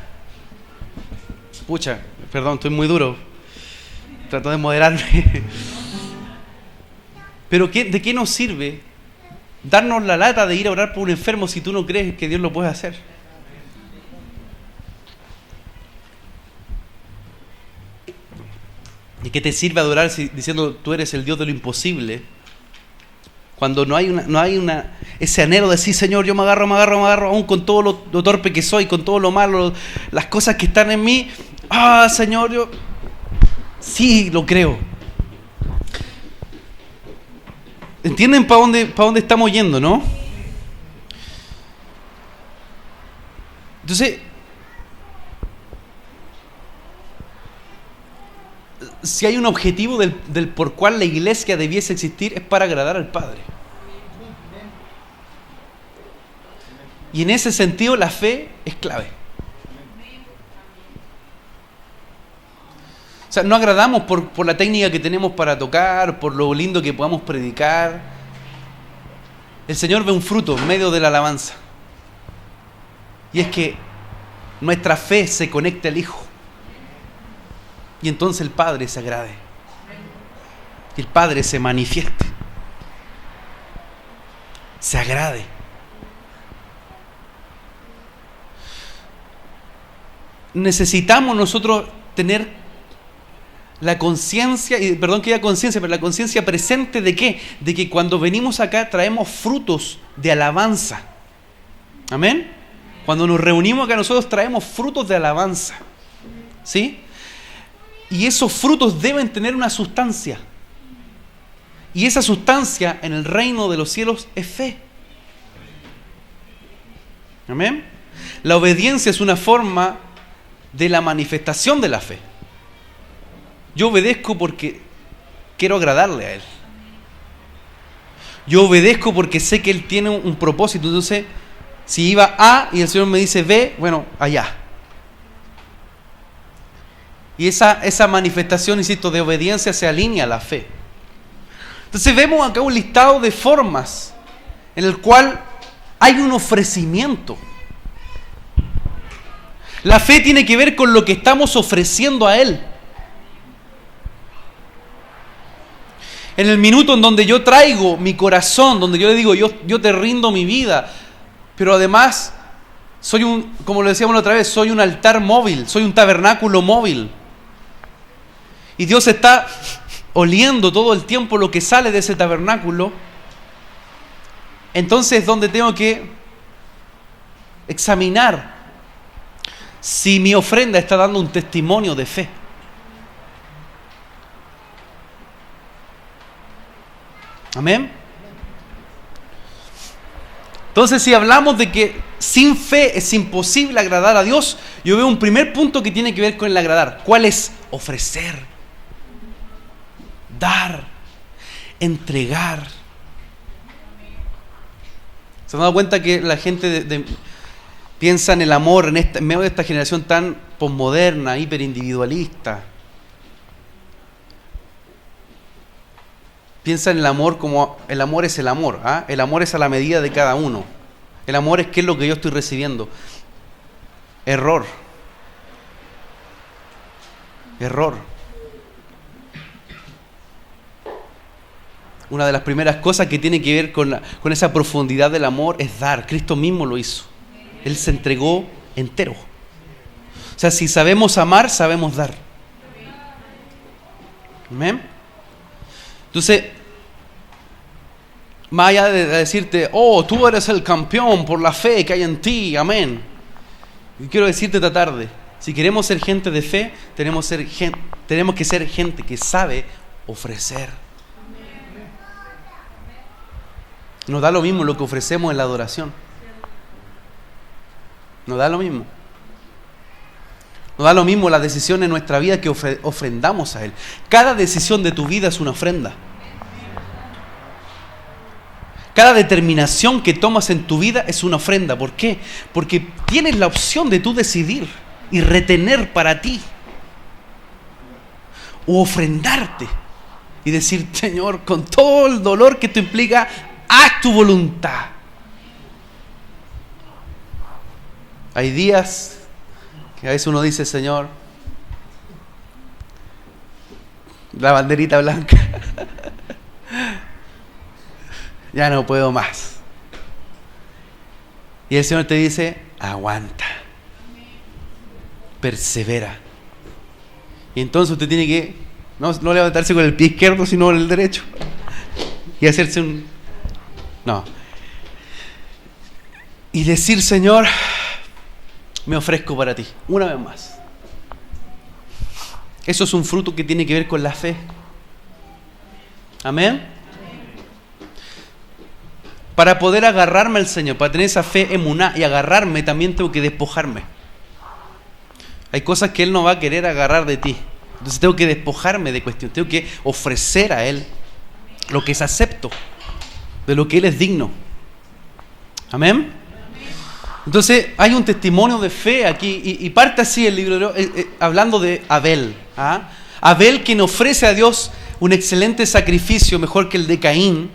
Pucha, perdón, estoy muy duro. Trato de moderarme. Pero ¿de qué nos sirve darnos la lata de ir a orar por un enfermo si tú no crees que Dios lo puede hacer? ¿De qué te sirve adorar diciendo tú eres el Dios de lo imposible? Cuando no hay ese anhelo de sí, Señor, yo me agarro, aún con todo lo torpe que soy, con todo lo malo, las cosas que están en mí. Ah, Señor, yo sí lo creo. ¿Entienden para dónde estamos yendo, no? Entonces, si hay un objetivo del por cual la iglesia debiese existir, es para agradar al Padre. Y en ese sentido la fe es clave. O sea, no agradamos por la técnica que tenemos para tocar, por lo lindo que podamos predicar. El Señor ve un fruto en medio de la alabanza. Y es que nuestra fe se conecte al Hijo. Y entonces el Padre se agrade. Que el Padre se manifieste. Se agrade. Necesitamos nosotros tener la conciencia, y perdón que diga conciencia, pero la conciencia presente de ¿qué? De que cuando venimos acá traemos frutos de alabanza. Amén. Cuando nos reunimos acá nosotros traemos frutos de alabanza. ¿Sí? Y esos frutos deben tener una sustancia. Y esa sustancia en el reino de los cielos es fe. ¿Amén? La obediencia es una forma de la manifestación de la fe. Yo obedezco porque quiero agradarle a Él. Yo obedezco porque sé que Él tiene un propósito. Entonces, si iba A y el Señor me dice B, bueno, allá. Y esa manifestación, insisto, de obediencia se alinea a la fe. Entonces vemos acá un listado de formas en el cual hay un ofrecimiento. La fe tiene que ver con lo que estamos ofreciendo a Él. En el minuto en donde yo traigo mi corazón, donde yo le digo, yo te rindo mi vida, pero además como lo decíamos la otra vez, soy un altar móvil, soy un tabernáculo móvil. Y Dios está oliendo todo el tiempo lo que sale de ese tabernáculo. Entonces es donde tengo que examinar si mi ofrenda está dando un testimonio de fe. Amén. Entonces, si hablamos de que sin fe es imposible agradar a Dios, yo veo un primer punto que tiene que ver con el agradar. ¿Cuál es? Ofrecer, dar, entregar. ¿Se han dado cuenta que la gente piensa en el amor en medio de esta generación tan posmoderna, hiperindividualista? Piensa en el amor como el amor es el amor. ¿Ah? El amor es a la medida de cada uno. El amor es qué es lo que yo estoy recibiendo. Error. Una de las primeras cosas que tiene que ver con esa profundidad del amor es dar. Cristo mismo lo hizo. Él se entregó entero. O sea, si sabemos amar, sabemos dar. ¿Amén? Entonces, más allá de decirte, oh, tú eres el campeón por la fe que hay en ti, amén. Y quiero decirte esta tarde, si queremos ser gente de fe, tenemos que ser gente que sabe ofrecer. Nos da lo mismo lo que ofrecemos en la adoración. Nos da lo mismo. Nos da lo mismo la decisión en nuestra vida que ofrendamos a Él. Cada decisión de tu vida es una ofrenda. Cada determinación que tomas en tu vida es una ofrenda. ¿Por qué? Porque tienes la opción de tú decidir y retener para ti. O ofrendarte y decir, Señor, con todo el dolor que esto implica, haz tu voluntad. Hay días que a veces uno dice, Señor, la banderita blanca, ya no puedo más. Y el Señor te dice, aguanta, persevera. Y entonces usted tiene que no levantarse con el pie izquierdo, sino con el derecho. Y hacerse no. Y decir, Señor, me ofrezco para ti, una vez más. Eso es un fruto que tiene que ver con la fe. Amén. Para poder agarrarme al Señor, para tener esa fe emuná y agarrarme, también tengo que despojarme. Hay cosas que Él no va a querer agarrar de ti. Entonces tengo que despojarme de cuestiones. Tengo que ofrecer a Él lo que es acepto, de lo que Él es digno. Amén. Entonces hay un testimonio de fe aquí y parte así el libro hablando de Abel. ¿Ah? Abel, quien ofrece a Dios un excelente sacrificio, mejor que el de Caín,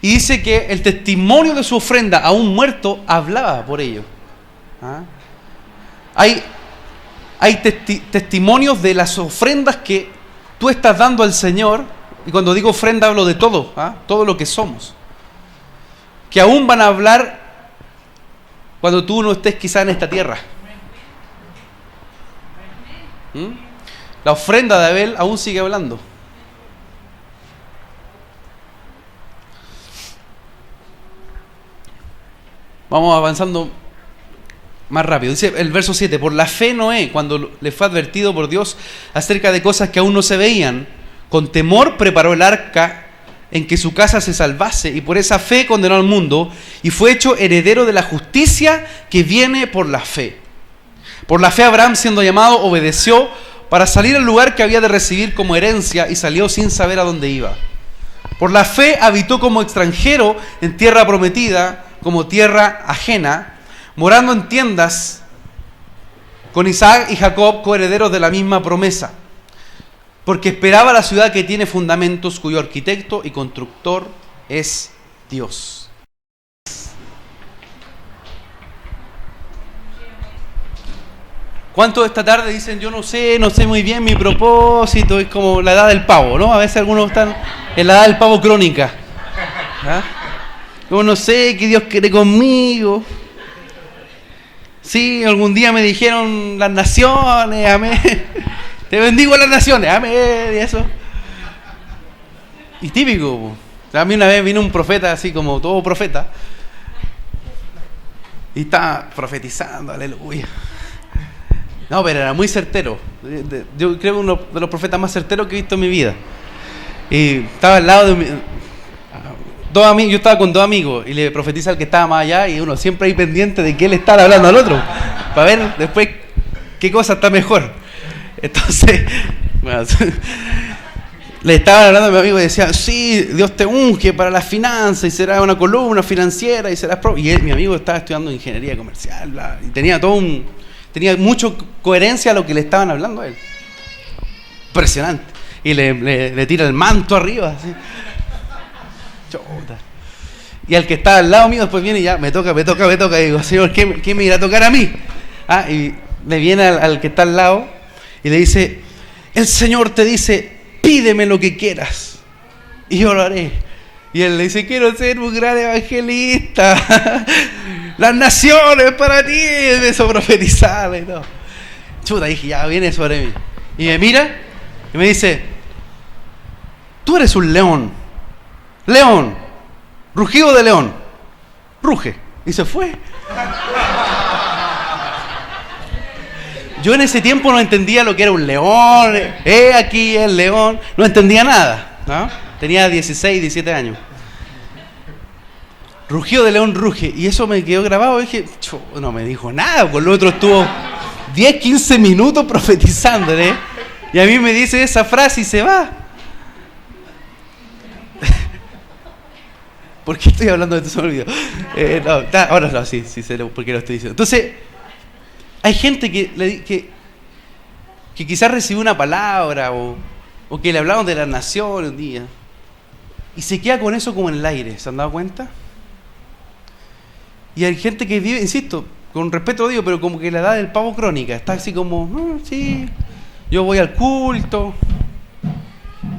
y dice que el testimonio de su ofrenda a un muerto hablaba por ello. ¿Ah? Hay testimonios de las ofrendas que tú estás dando al Señor, y cuando digo ofrenda hablo de todo, ¿ah? Todo lo que somos, que aún van a hablar cuando tú no estés quizá en esta tierra. La ofrenda de Abel aún sigue hablando. Vamos avanzando Más rápido. Dice el verso 7, por la fe Noé, cuando le fue advertido por Dios acerca de cosas que aún no se veían, con temor preparó el arca en que su casa se salvase, y por esa fe condenó al mundo, y fue hecho heredero de la justicia que viene por la fe. Por la fe Abraham, siendo llamado, obedeció para salir al lugar que había de recibir como herencia, y salió sin saber a dónde iba. Por la fe habitó como extranjero en tierra prometida, como tierra ajena, morando en tiendas con Isaac y Jacob, coherederos de la misma promesa, porque esperaba la ciudad que tiene fundamentos, cuyo arquitecto y constructor es Dios. ¿Cuántos esta tarde dicen, yo no sé muy bien mi propósito? Es como la edad del pavo, ¿no? A veces algunos están en la edad del pavo crónica. ¿Ah? Como no sé qué Dios quiere conmigo. Sí, algún día me dijeron las naciones, amén. Te bendigo a las naciones, amén, y eso. Y típico. A mí una vez vino un profeta, así como todo profeta, y estaba profetizando, aleluya. No, pero era muy certero. Yo creo que uno de los profetas más certeros que he visto en mi vida. Y estaba al lado de yo estaba con dos amigos y le profetiza al que estaba más allá, y uno siempre ahí pendiente de que él está hablando al otro para ver después qué cosa está mejor. Entonces, bueno, le estaba hablando a mi amigo y decía, sí, Dios te unge para las finanzas y será una columna financiera y serás y mi amigo estaba estudiando ingeniería comercial, bla, y tenía mucha coherencia a lo que le estaban hablando a él. Impresionante. Y le tira el manto arriba, así. Chota. Y al que está al lado mío después viene y ya, me toca. Y digo, Señor, ¿qué me irá a tocar a mí? Y le viene al que está al lado y le dice, el Señor te dice, pídeme lo que quieras y yo lo haré. Y él le dice, quiero ser un gran evangelista. Las naciones para ti. Y empezó a profetizar y todo. Chuta, dije, ya viene sobre mí. Y me mira y me dice, tú eres un león. León. Rugido de león. Ruge. Y se fue. Yo en ese tiempo no entendía lo que era un león. Aquí el león. No entendía nada, ¿no? Tenía 16, 17 años. Rugido de león ruge. Y eso me quedó grabado. Y dije, no me dijo nada. Con lo otro estuvo 10, 15 minutos profetizándole. Y a mí me dice esa frase y se va. ¿Por qué estoy hablando de esto? Se me olvidó. Ahora no, sí, sé por qué lo estoy diciendo. Entonces, hay gente que quizás recibió una palabra o que le hablaron de la nación un día y se queda con eso como en el aire. ¿Se han dado cuenta? Y hay gente que vive, insisto, con respeto lo digo, pero como que la edad del pavo crónica. Está así como, sí, yo voy al culto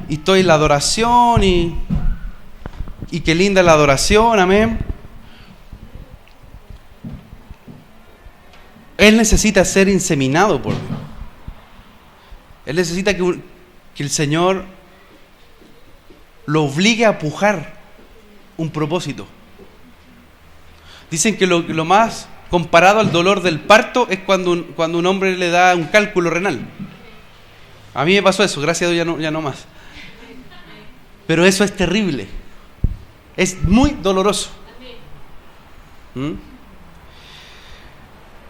y estoy en la adoración y qué linda la adoración, amén. Él necesita ser inseminado por Dios. Él necesita que el Señor lo obligue a pujar un propósito. Dicen que lo más comparado al dolor del parto es cuando un hombre le da un cálculo renal. A mí me pasó eso, gracias a Dios ya no más. Pero eso es terrible. Es muy doloroso.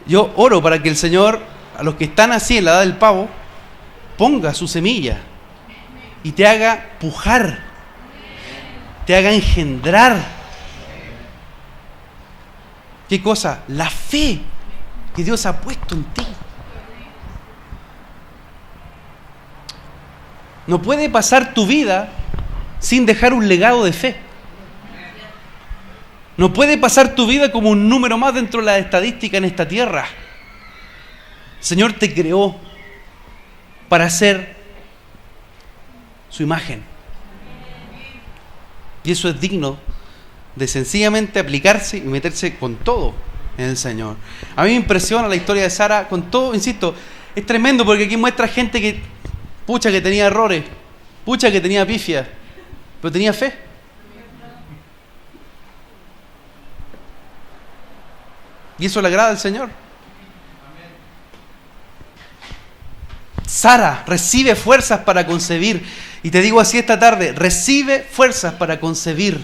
Yo oro para que el Señor, a los que están así en la edad del pavo, ponga su semilla y te haga pujar, te haga engendrar. ¿Qué cosa? La fe que Dios ha puesto en ti. No puede pasar tu vida sin dejar un legado de fe. No puede pasar tu vida como un número más dentro de la estadística en esta tierra. El Señor te creó para ser su imagen. Y eso es digno de sencillamente aplicarse y meterse con todo en el Señor. A mí me impresiona la historia de Sara con todo, insisto, es tremendo porque aquí muestra gente que, que tenía errores, que tenía pifias, pero tenía fe. Y eso le agrada al Señor. Sara recibe fuerzas para concebir. Y te digo así esta tarde, recibe fuerzas para concebir.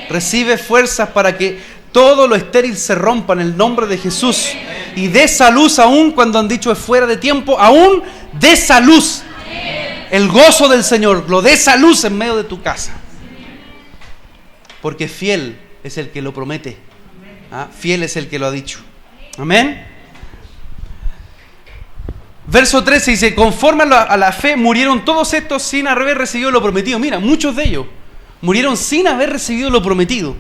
Recibe fuerzas para que todo lo estéril se rompa en el nombre de Jesús. Y dé esa luz aún cuando han dicho es fuera de tiempo, aún dé esa luz. El gozo del Señor, lo dé esa luz en medio de tu casa. Porque fiel es el que lo promete. Fiel es el que lo ha dicho. Amén. Verso 13 dice, conforme a la fe murieron todos estos sin haber recibido lo prometido. Mira, muchos de ellos murieron sin haber recibido lo prometido,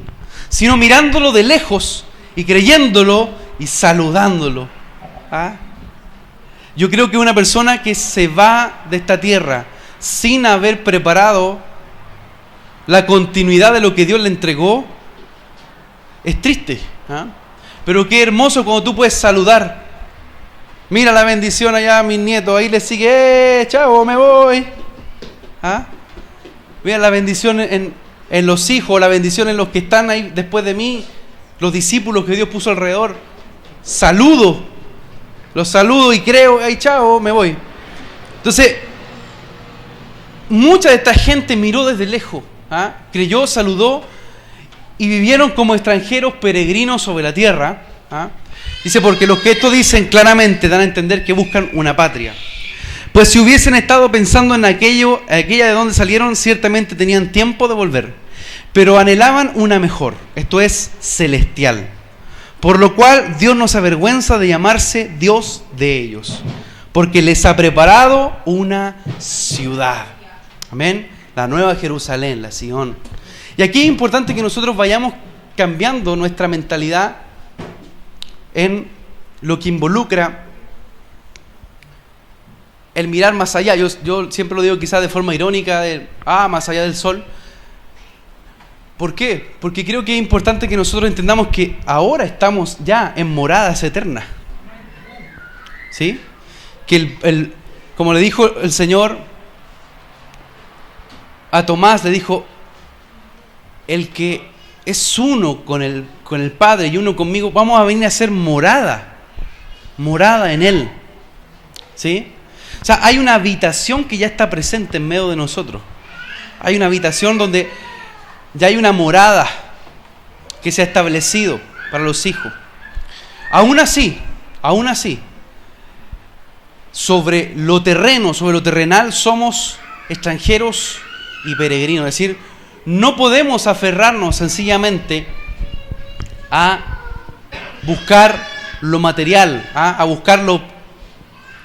sino mirándolo de lejos y creyéndolo y saludándolo. Yo creo que una persona que se va de esta tierra sin haber preparado la continuidad de lo que Dios le entregó, es triste. Pero qué hermoso cuando tú puedes saludar. Mira la bendición allá a mis nietos, ahí les sigue, chao, me voy. Mira la bendición en los hijos, la bendición en los que están ahí después de mí, los discípulos que Dios puso alrededor. Los saludo y creo, ay, chao, me voy. Entonces, mucha de esta gente miró desde lejos, creyó, saludó y vivieron como extranjeros peregrinos sobre la tierra. Dice, porque los que esto dicen claramente dan a entender que buscan una patria. Pues si hubiesen estado pensando en aquella de donde salieron, ciertamente tenían tiempo de volver. Pero anhelaban una mejor, esto es, celestial. Por lo cual Dios no se avergüenza de llamarse Dios de ellos, porque les ha preparado una ciudad. Amén. La nueva Jerusalén, la Sion. Y aquí es importante que nosotros vayamos cambiando nuestra mentalidad en lo que involucra el mirar más allá. Yo siempre lo digo quizás de forma irónica, más allá del sol. ¿Por qué? Porque creo que es importante que nosotros entendamos que ahora estamos ya en moradas eternas. ¿Sí? Que como le dijo el Señor a Tomás, le dijo, el que es uno con el Padre y uno conmigo, vamos a venir a ser morada en Él. ¿Sí? O sea, hay una habitación que ya está presente en medio de nosotros. Hay una habitación donde ya hay una morada que se ha establecido para los hijos. Aún así, sobre lo terrenal, somos extranjeros y peregrinos. Es decir, no podemos aferrarnos sencillamente a buscar lo material, a buscar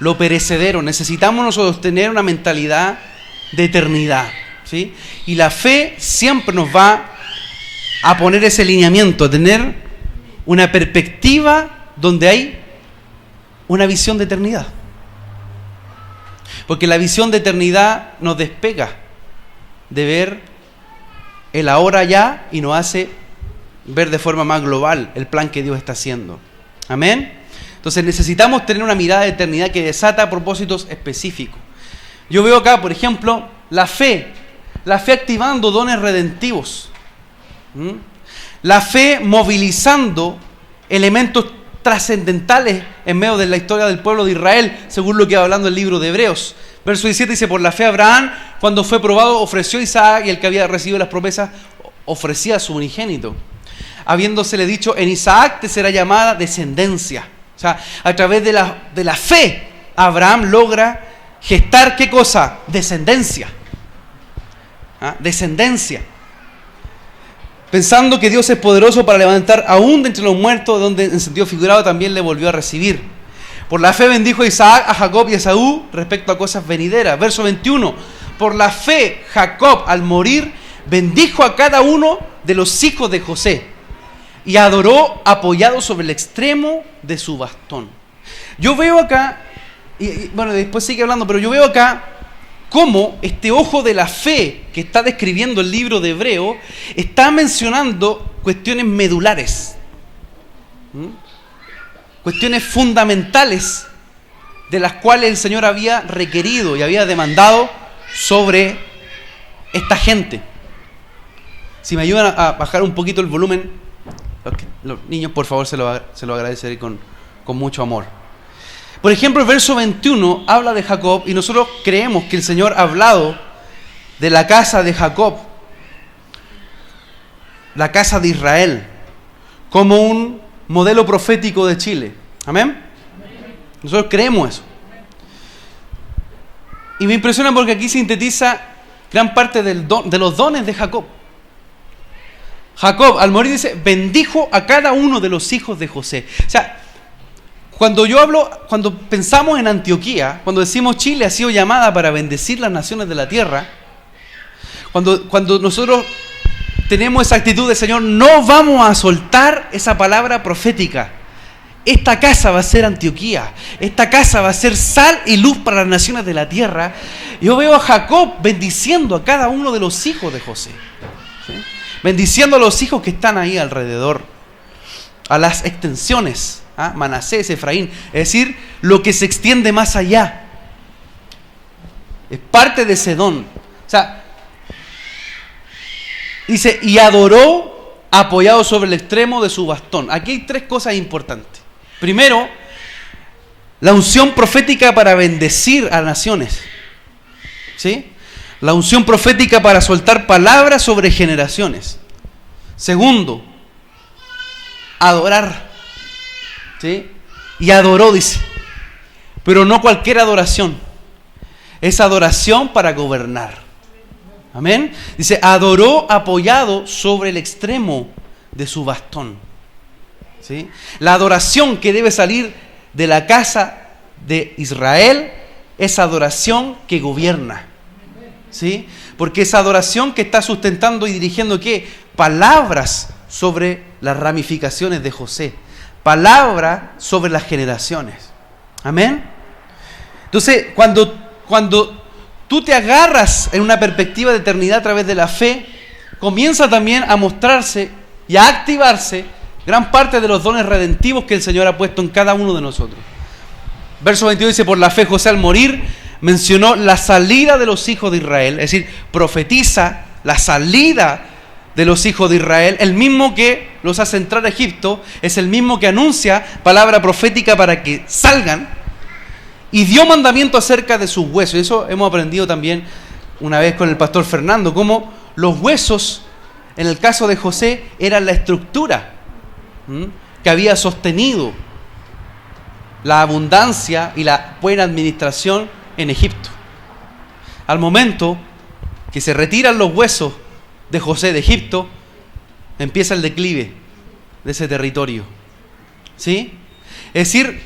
lo perecedero. Necesitamos nosotros tener una mentalidad de eternidad, ¿sí? Y la fe siempre nos va a poner ese lineamiento, a tener una perspectiva donde hay una visión de eternidad. Porque la visión de eternidad nos despega de ver el ahora ya y nos hace ver de forma más global el plan que Dios está haciendo. Amén. Entonces necesitamos tener una mirada de eternidad que desata propósitos específicos. Yo veo acá, por ejemplo, la fe activando dones redentivos. La fe movilizando elementos trascendentales en medio de la historia del pueblo de Israel, según lo que va hablando el libro de Hebreos. Verso 17 dice, por la fe Abraham, cuando fue probado, ofreció a Isaac, y el que había recibido las promesas ofrecía a su unigénito, habiéndosele dicho, en Isaac te será llamada descendencia. O sea, a través de la fe, Abraham logra gestar, ¿qué cosa? Descendencia. Descendencia. Pensando que Dios es poderoso para levantar aún de entre los muertos, donde en sentido figurado también le volvió a recibir. Por la fe bendijo a Isaac, a Jacob y a Esaú respecto a cosas venideras. Verso 21. Por la fe, Jacob al morir bendijo a cada uno de los hijos de José y adoró apoyado sobre el extremo de su bastón. Yo veo acá, bueno, después sigue hablando, pero yo veo acá cómo este ojo de la fe que está describiendo el libro de Hebreo está mencionando cuestiones medulares, cuestiones fundamentales de las cuales el Señor había requerido y había demandado sobre esta gente. Si me ayudan a bajar un poquito el volumen, los niños, por favor, se lo agradeceré con mucho amor. Por ejemplo, el verso 21 habla de Jacob y nosotros creemos que el Señor ha hablado de la casa de Jacob, la casa de Israel, como un modelo profético de Chile. ¿Amén? Nosotros creemos eso. Y me impresiona porque aquí sintetiza gran parte de los dones de Jacob. Jacob, al morir, dice, bendijo a cada uno de los hijos de José. O sea, cuando pensamos en Antioquía, cuando decimos Chile ha sido llamada para bendecir las naciones de la tierra, cuando nosotros tenemos esa actitud de Señor, no vamos a soltar esa palabra profética. Esta casa va a ser Antioquía, esta casa va a ser sal y luz para las naciones de la tierra. Yo veo a Jacob bendiciendo a cada uno de los hijos de José, ¿sí? Bendiciendo a los hijos que están ahí alrededor, a las extensiones, ¿ah? Manasés, Efraín, es decir, lo que se extiende más allá. Es parte de ese don. O sea, dice, y adoró apoyado sobre el extremo de su bastón. Aquí hay tres cosas importantes. Primero, la unción profética para bendecir a naciones, ¿sí? La unción profética para soltar palabras sobre generaciones. Segundo, adorar, ¿sí? Y adoró, dice, pero no cualquier adoración. Es adoración para gobernar. Amén. Dice, adoró apoyado sobre el extremo de su bastón. ¿Sí? La adoración que debe salir de la casa de Israel es adoración que gobierna. ¿Sí? Porque es adoración que está sustentando y dirigiendo ¿qué? Palabras sobre las ramificaciones de José. Palabras sobre las generaciones. Amén. Entonces, cuando tú te agarras en una perspectiva de eternidad a través de la fe, comienza también a mostrarse y a activarse gran parte de los dones redentivos que el Señor ha puesto en cada uno de nosotros. Verso 22 dice, por la fe José al morir mencionó la salida de los hijos de Israel, es decir, profetiza la salida de los hijos de Israel. El mismo que los hace entrar a Egipto es el mismo que anuncia palabra profética para que salgan, y dio mandamiento acerca de sus huesos. Y eso hemos aprendido también una vez con el pastor Fernando, cómo los huesos, en el caso de José, eran la estructura que había sostenido la abundancia y la buena administración en Egipto. Al momento que se retiran los huesos de José de Egipto, empieza el declive de ese territorio. ¿Sí? Es decir,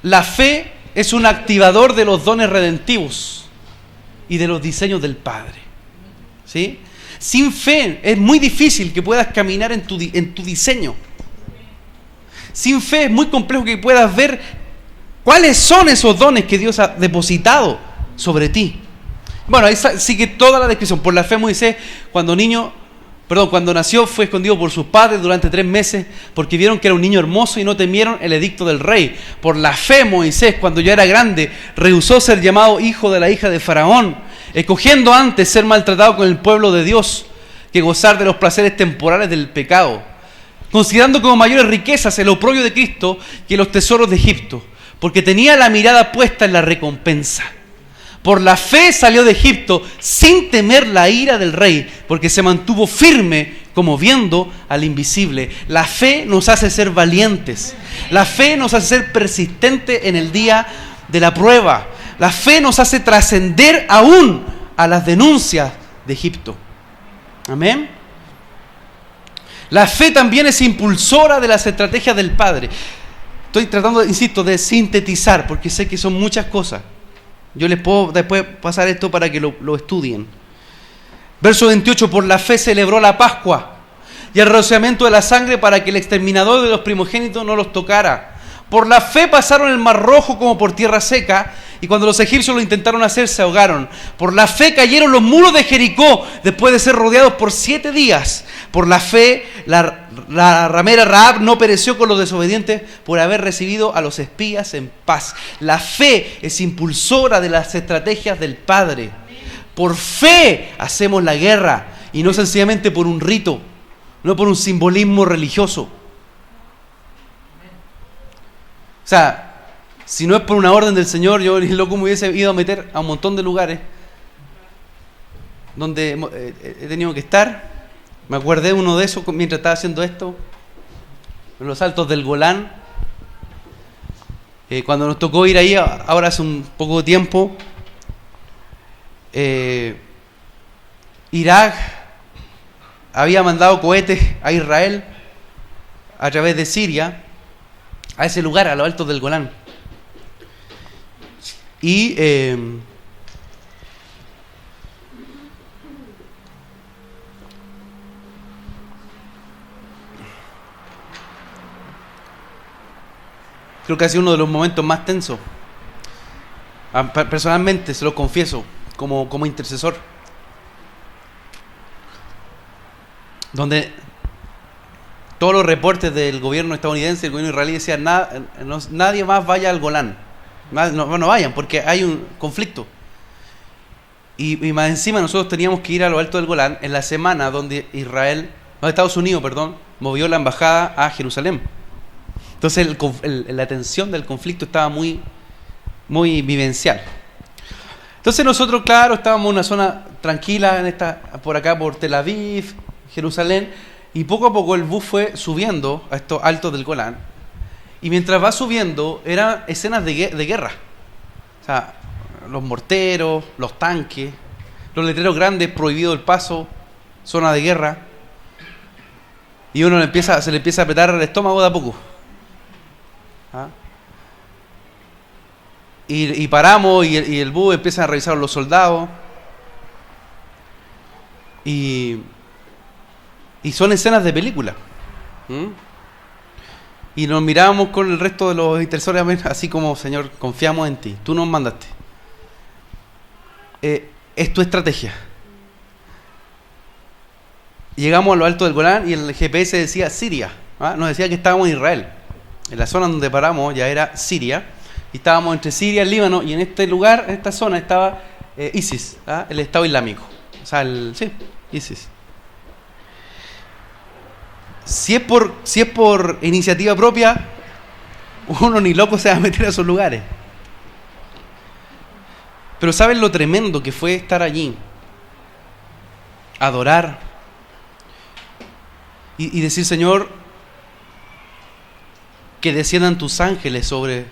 la fe es un activador de los dones redentivos y de los diseños del Padre. ¿Sí? Sin fe es muy difícil que puedas caminar en tu diseño. Sin fe es muy complejo que puedas ver cuáles son esos dones que Dios ha depositado sobre ti. Bueno, ahí sigue toda la descripción. Por la fe Moisés, cuando nació, fue escondido por sus padres durante 3 meses porque vieron que era un niño hermoso y no temieron el edicto del rey. Por la fe Moisés, cuando ya era grande, rehusó ser llamado hijo de la hija de Faraón, escogiendo antes ser maltratado con el pueblo de Dios que gozar de los placeres temporales del pecado, considerando como mayores riquezas el oprobio de Cristo que los tesoros de Egipto, porque tenía la mirada puesta en la recompensa. Por la fe salió de Egipto sin temer la ira del rey, porque se mantuvo firme como viendo al invisible. La fe nos hace ser valientes. La fe nos hace ser persistentes en el día de la prueba. La fe nos hace trascender aún a las denuncias de Egipto. Amén. La fe también es impulsora de las estrategias del Padre. Estoy tratando, insisto, de sintetizar, porque sé que son muchas cosas. Yo les puedo después pasar esto para que lo estudien. Verso 28, por la fe celebró la Pascua y el rociamiento de la sangre para que el exterminador de los primogénitos no los tocara. Por la fe pasaron el mar rojo como por tierra seca, y cuando los egipcios lo intentaron hacer, se ahogaron. Por la fe cayeron los muros de Jericó después de ser rodeados por 7 días. Por la fe la ramera Rahab no pereció con los desobedientes por haber recibido a los espías en paz. La fe es impulsora de las estrategias del Padre. Por fe hacemos la guerra, y no sencillamente por un rito, no por un simbolismo religioso. O sea, Si no es por una orden del Señor, yo ni loco me hubiese ido a meter a un montón de lugares donde he tenido que estar. Me acordé de uno de esos mientras estaba haciendo esto, en los altos del Golán. Cuando nos tocó ir ahí, ahora hace un poco de tiempo, Irak había mandado cohetes a Israel a través de Siria, a ese lugar, a los altos del Golán. Y creo que ha sido uno de los momentos más tensos. Personalmente, se lo confieso, como intercesor. Donde todos los reportes del gobierno estadounidense, el gobierno israelí decían, nadie más vaya al Golán. No vayan, porque hay un conflicto. Y más encima nosotros teníamos que ir a lo alto del Golán en la semana donde Estados Unidos, movió la embajada a Jerusalén. Entonces la tensión del conflicto estaba muy, muy vivencial. Entonces nosotros, claro, estábamos en una zona tranquila, por acá por Tel Aviv, Jerusalén, y poco a poco el bus fue subiendo a estos altos del Golán. Y mientras va subiendo, eran escenas de guerra. O sea, los morteros, los tanques, los letreros grandes, prohibido el paso, zona de guerra. Y uno se le empieza a apretar el estómago de a poco. ¿Ah? Y paramos y el bus empieza a revisar los soldados. Y son escenas de película. Y nos mirábamos con el resto de los intercesores, así como, Señor, confiamos en ti, tú nos mandaste. Es tu estrategia. Llegamos a lo alto del Golán y el GPS decía Siria. Nos decía que estábamos en Israel. En la zona donde paramos ya era Siria. Y estábamos entre Siria y el Líbano. Y en este lugar, en esta zona, estaba ISIS, el Estado Islámico. O sea, ISIS. Si es por iniciativa propia, uno ni loco se va a meter a esos lugares. Pero ¿saben lo tremendo que fue estar allí? Adorar. Y decir, Señor, que desciendan tus ángeles sobre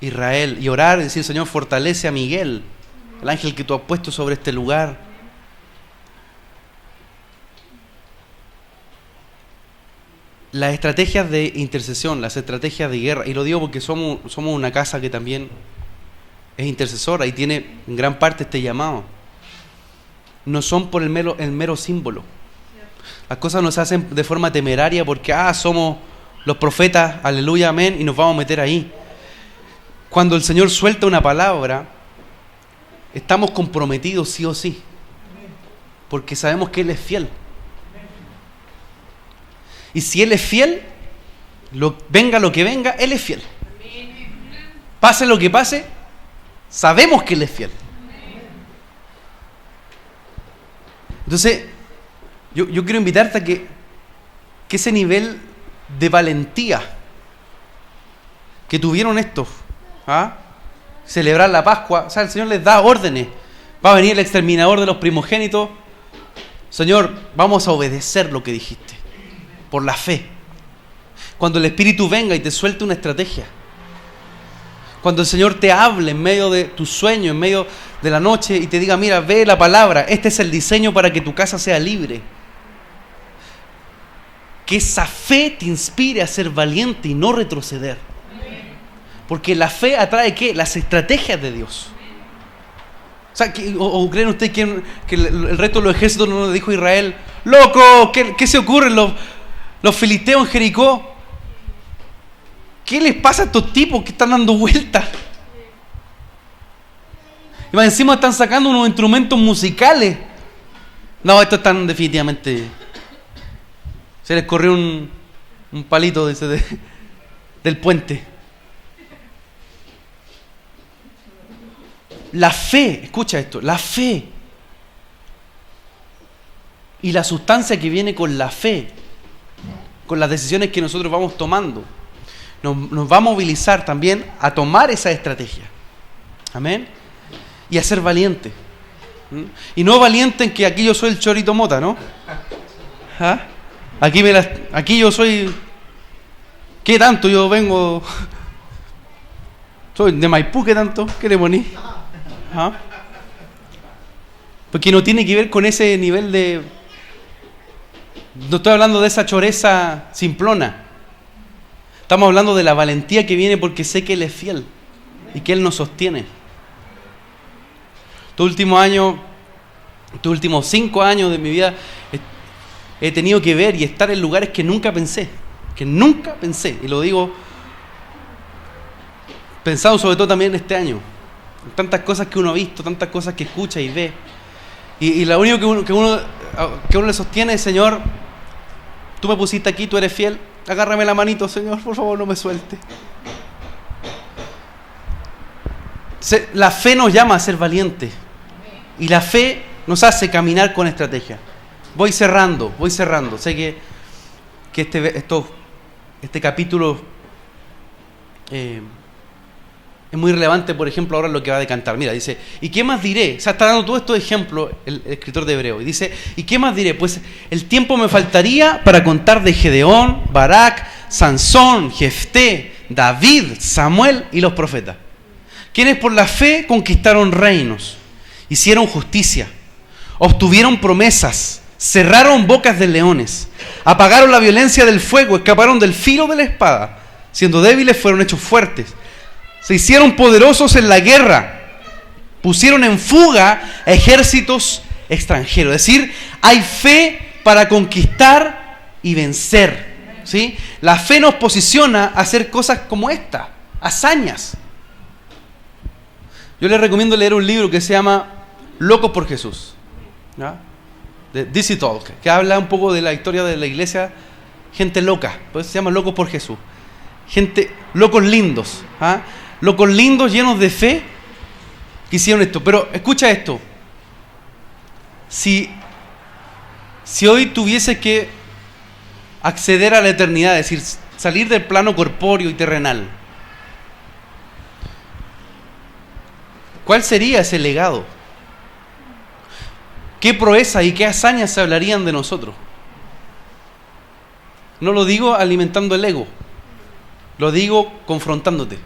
Israel. Y orar y decir, Señor, fortalece a Miguel, el ángel que tú has puesto sobre este lugar. Las estrategias de intercesión, las estrategias de guerra, y lo digo porque somos una casa que también es intercesora y tiene en gran parte este llamado, no son por el mero símbolo. Las cosas no se hacen de forma temeraria porque somos los profetas, aleluya, amén, y nos vamos a meter ahí. Cuando el Señor suelta una palabra, estamos comprometidos sí o sí, porque sabemos que Él es fiel. Y si Él es fiel, venga lo que venga, Él es fiel. Pase lo que pase, sabemos que Él es fiel. Entonces, yo quiero invitarte a que ese nivel de valentía que tuvieron estos, celebrar la Pascua, o sea, el Señor les da órdenes. Va a venir el exterminador de los primogénitos. Señor, vamos a obedecer lo que dijiste. Por la fe. Cuando el Espíritu venga y te suelte una estrategia. Cuando el Señor te hable en medio de tu sueño, en medio de la noche y te diga, mira, ve la palabra, este es el diseño para que tu casa sea libre. Que esa fe te inspire a ser valiente y no retroceder. Porque la fe atrae ¿qué? Las estrategias de Dios. O sea, ¿o creen ustedes que el resto de los ejércitos no le dijo a Israel, loco, ¿qué se ocurre? Los filisteos en Jericó, ¿qué les pasa a estos tipos que están dando vueltas? Y más encima están sacando unos instrumentos musicales. No, estos están definitivamente... Se les corrió un palito del puente. La fe, escucha esto, la fe y la sustancia que viene con la fe, con las decisiones que nosotros vamos tomando, nos va a movilizar también a tomar esa estrategia. Amén. Y a ser valiente. Y no valiente en que aquí yo soy el Chorito Mota, ¿no? ¿Ah? Aquí yo soy... ¿Qué tanto yo vengo? Soy de Maipú, ¿qué tanto? ¿Qué le poní? ¿Ah? Porque no tiene que ver con ese nivel de... No estoy hablando de esa choreza simplona. Estamos hablando de la valentía que viene porque sé que Él es fiel y que Él nos sostiene. Estos últimos 5 años de mi vida he tenido que ver y estar en lugares que nunca pensé. Y lo digo pensado sobre todo también este año. Tantas cosas que uno ha visto, tantas cosas que escucha y ve. Y lo único que uno le sostiene es: Señor, tú me pusiste aquí, tú eres fiel, agárrame la manito, Señor, por favor, no me suelte. La fe nos llama a ser valientes. Y la fe nos hace caminar con estrategia. Voy cerrando. Sé que este capítulo es muy relevante, por ejemplo, ahora lo que va a decantar. Mira, dice, ¿y qué más diré? O sea, está dando todos estos ejemplos el escritor de Hebreo. Y dice, ¿y qué más diré? Pues el tiempo me faltaría para contar de Gedeón, Barak, Sansón, Jefté, David, Samuel y los profetas, quienes por la fe conquistaron reinos, hicieron justicia, obtuvieron promesas, cerraron bocas de leones, apagaron la violencia del fuego, escaparon del filo de la espada, siendo débiles fueron hechos fuertes, se hicieron poderosos en la guerra, pusieron en fuga a ejércitos extranjeros. Es decir, hay fe para conquistar y vencer, ¿sí? La fe nos posiciona a hacer cosas como esta, hazañas. Yo les recomiendo leer un libro que se llama Locos por Jesús, ¿ya? De DC Talk, que habla un poco de la historia de la iglesia, gente loca, pues se llama Locos por Jesús. Locos lindos, ¿ah? Locos lindos, llenos de fe, que hicieron esto. Pero escucha esto, si hoy tuviese que acceder a la eternidad, es decir, salir del plano corpóreo y terrenal, ¿cuál sería ese legado? ¿Qué proeza y qué hazañas se hablarían de nosotros? No lo digo alimentando el ego, lo digo confrontándote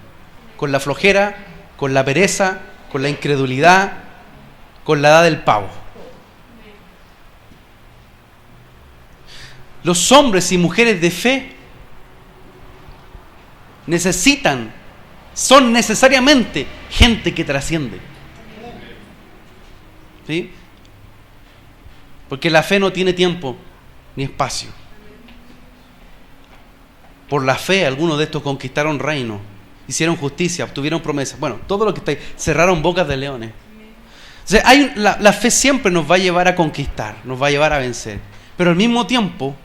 con la flojera, con la pereza, con la incredulidad, con la edad del pavo. Los hombres y mujeres de fe son necesariamente gente que trasciende, ¿sí? Porque la fe no tiene tiempo ni espacio. Por la fe algunos de estos conquistaron reinos, hicieron justicia, obtuvieron promesas. Bueno, todo lo que está ahí, cerraron bocas de leones. O sea, la fe siempre nos va a llevar a conquistar, nos va a llevar a vencer. Pero al mismo tiempo,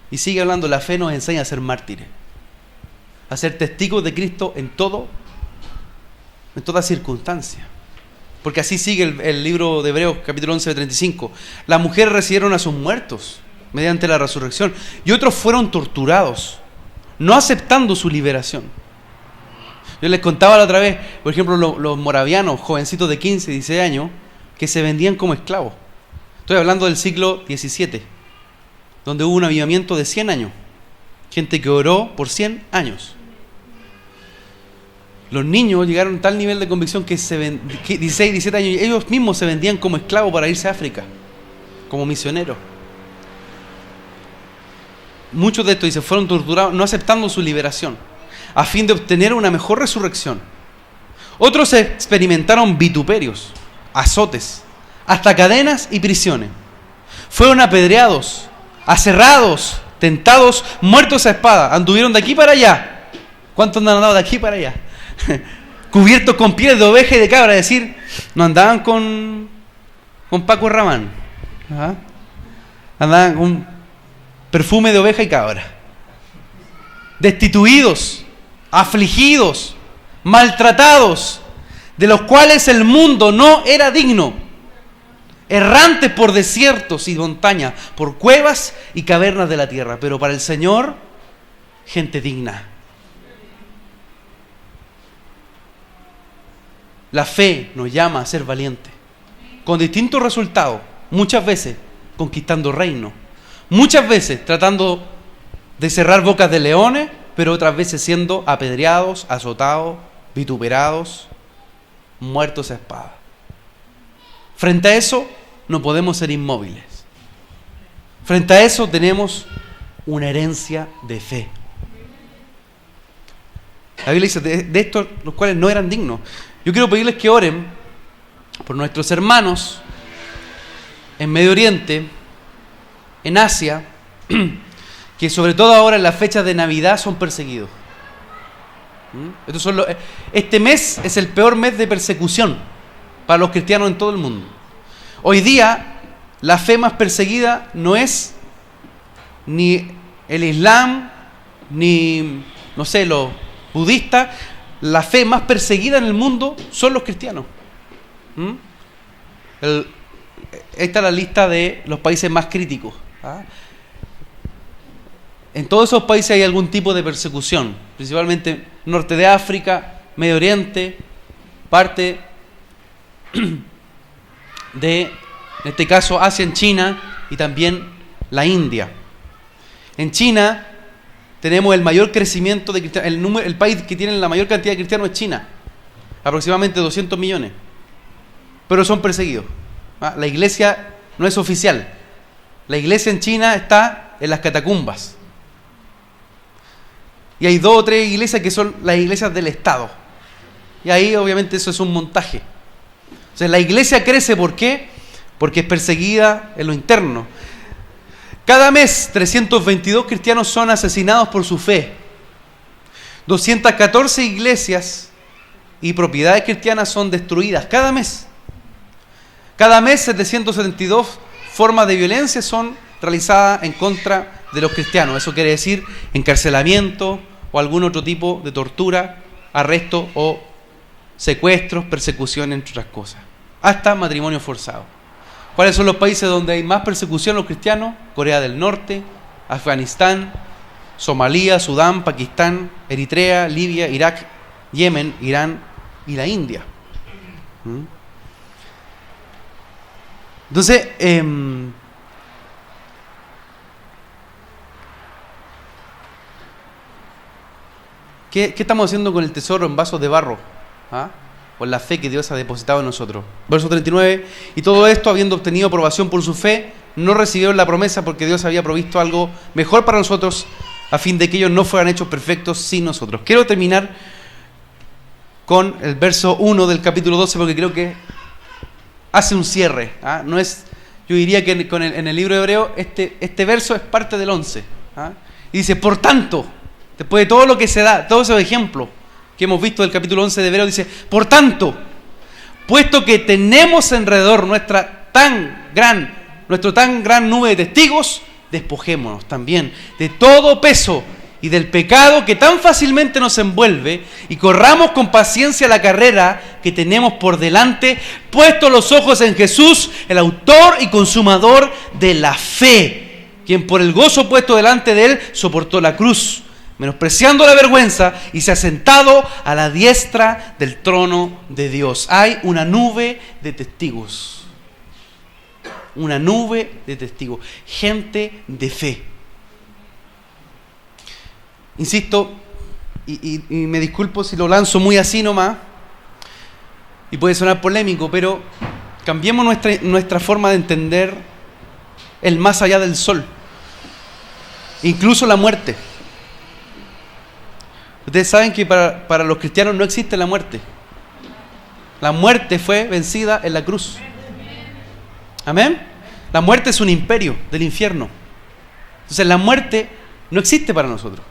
y sigue hablando, la fe nos enseña a ser mártires, a ser testigos de Cristo en toda circunstancia. Porque así sigue el libro de Hebreos, capítulo 11, 35. Las mujeres recibieron a sus muertos mediante la resurrección, y otros fueron torturados, no aceptando su liberación. Yo les contaba la otra vez, por ejemplo, los moravianos, jovencitos de 15, 16 años, que se vendían como esclavos. Estoy hablando del siglo XVII, donde hubo un avivamiento de 100 años. Gente que oró por 100 años. Los niños llegaron a tal nivel de convicción que 16, 17 años, ellos mismos se vendían como esclavos para irse a África, como misioneros. Muchos de estos, dice, fueron torturados, no aceptando su liberación, a fin de obtener una mejor resurrección. Otros experimentaron vituperios, azotes, hasta cadenas y prisiones. Fueron apedreados, aserrados, tentados, muertos a espada. Anduvieron de aquí para allá. ¿Cuántos han andado de aquí para allá? Cubiertos con pieles de oveja y de cabra. Es decir, no andaban con Paco Rabanne. ¿Ah? Andaban con perfume de oveja y cabra. Destituidos, afligidos, maltratados, de los cuales el mundo no era digno, errantes por desiertos y montañas, por cuevas y cavernas de la tierra, pero para el Señor, gente digna. La fe nos llama a ser valientes, con distintos resultados, muchas veces conquistando reinos, muchas veces tratando de cerrar bocas de leones, pero otras veces siendo apedreados, azotados, vituperados, muertos a espada. Frente a eso no podemos ser inmóviles. Frente a eso tenemos una herencia de fe. La Biblia dice de estos los cuales no eran dignos. Yo quiero pedirles que oren por nuestros hermanos en Medio Oriente, en Asia, que sobre todo ahora en las fechas de Navidad son perseguidos. Este mes es el peor mes de persecución para los cristianos en todo el mundo. Hoy día la fe más perseguida no es ni el Islam, ni, no sé, los budistas. La fe más perseguida en el mundo son los cristianos. Esta es la lista de los países más críticos. En todos esos países hay algún tipo de persecución, principalmente norte de África, Medio Oriente, parte de, en este caso, Asia, en China y también la India. En China tenemos el mayor crecimiento de cristianos. El país que tiene la mayor cantidad de cristianos es China, aproximadamente 200 millones, pero son perseguidos. La iglesia no es oficial. La iglesia en China está en las catacumbas. Y hay 2 o 3 iglesias que son las iglesias del Estado. Y ahí obviamente eso es un montaje. O sea, la iglesia crece, ¿por qué? Porque es perseguida en lo interno. Cada mes 322 cristianos son asesinados por su fe. 214 iglesias y propiedades cristianas son destruidas cada mes. Cada mes 772 formas de violencia son realizadas en contra de los cristianos. Eso quiere decir encarcelamiento o algún otro tipo de tortura, arresto o secuestros, persecución, entre otras cosas. Hasta matrimonio forzado. ¿Cuáles son los países donde hay más persecución a los cristianos? Corea del Norte, Afganistán, Somalia, Sudán, Pakistán, Eritrea, Libia, Irak, Yemen, Irán y la India. Entonces, ¿qué estamos haciendo con el tesoro en vasos de barro? Con la fe que Dios ha depositado en nosotros. Verso 39, y todo esto, habiendo obtenido aprobación por su fe, no recibieron la promesa porque Dios había provisto algo mejor para nosotros, a fin de que ellos no fueran hechos perfectos sin nosotros. Quiero terminar con el verso 1 del capítulo 12 porque creo que hace un cierre. No es, yo diría que en el libro de Hebreo este verso es parte del 11. Y dice, por tanto, después de todo lo que se da, todos esos ejemplos que hemos visto del capítulo 11 de Hebreo, dice, por tanto, puesto que tenemos alrededor nuestra tan gran nube de testigos, despojémonos también de todo peso y del pecado que tan fácilmente nos envuelve y corramos con paciencia la carrera que tenemos por delante, puestos los ojos en Jesús, el autor y consumador de la fe, quien por el gozo puesto delante de él soportó la cruz, menospreciando la vergüenza, y se ha sentado a la diestra del trono de Dios. Hay una nube de testigos. Una nube de testigos. Gente de fe. Insisto, y me disculpo si lo lanzo muy así nomás, y puede sonar polémico, pero cambiemos nuestra forma de entender el más allá del sol. Incluso la muerte. Ustedes saben que para los cristianos no existe la muerte. La muerte fue vencida en la cruz. ¿Amén? La muerte es un imperio del infierno. Entonces la muerte no existe para nosotros.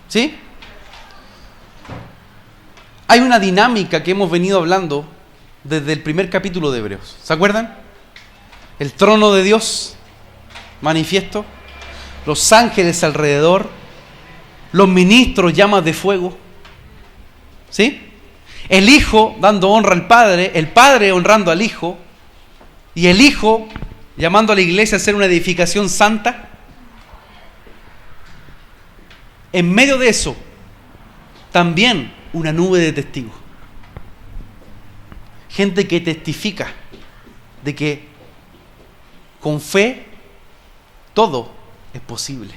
¿Sí? Hay una dinámica que hemos venido hablando desde el primer capítulo de Hebreos. ¿Se acuerdan? El trono de Dios manifiesto, los ángeles alrededor, los ministros llamas de fuego, ¿sí? El Hijo dando honra al Padre, el Padre honrando al Hijo, y el Hijo llamando a la iglesia a hacer una edificación santa. En medio de eso, también una nube de testigos. gente que testifica de que con fe todo es posible.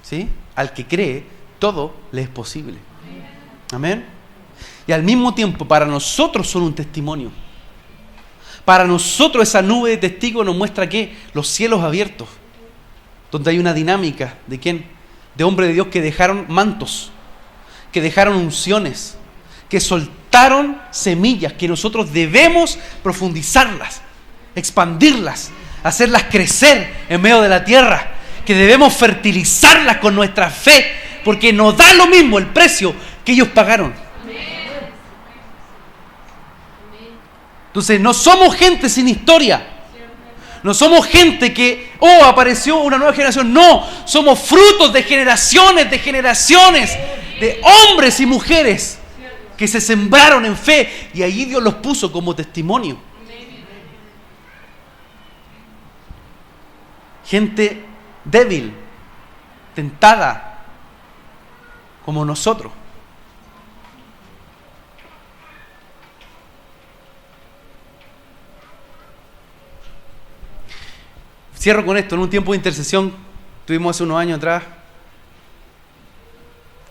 ¿Sí? Al que cree, todo le es posible. Amén. Y al mismo tiempo, para nosotros son un testimonio. Para nosotros esa nube de testigos nos muestra que los cielos abiertos, donde hay una dinámica de quién, de hombres de Dios que dejaron mantos, que dejaron unciones, que soltaron semillas, que nosotros debemos profundizarlas, expandirlas, hacerlas crecer en medio de la tierra, que debemos fertilizarlas con nuestra fe, porque nos da lo mismo el precio que ellos pagaron. Entonces no somos gente sin historia. No somos gente que, apareció una nueva generación. No, somos frutos de generaciones, de hombres y mujeres que se sembraron en fe y allí Dios los puso como testimonio. Gente débil, tentada, como nosotros. Cierro con esto. En un tiempo de intercesión tuvimos hace unos años atrás,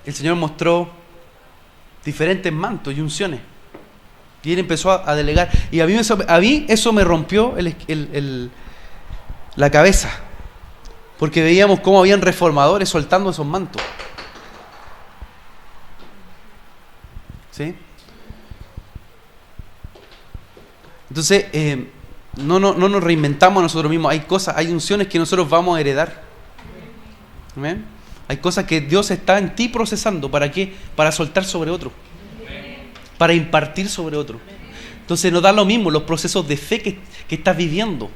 el Señor mostró diferentes mantos y unciones y Él empezó a delegar, y a mí eso me rompió la cabeza, porque veíamos cómo habían reformadores soltando esos mantos. ¿Sí? Entonces no nos reinventamos a nosotros mismos. Hay unciones que nosotros vamos a heredar. ¿Amén? Hay cosas que Dios está en ti procesando. ¿Para qué? Para soltar sobre otro. Para impartir sobre otro. Entonces nos da lo mismo los procesos de fe que estás viviendo.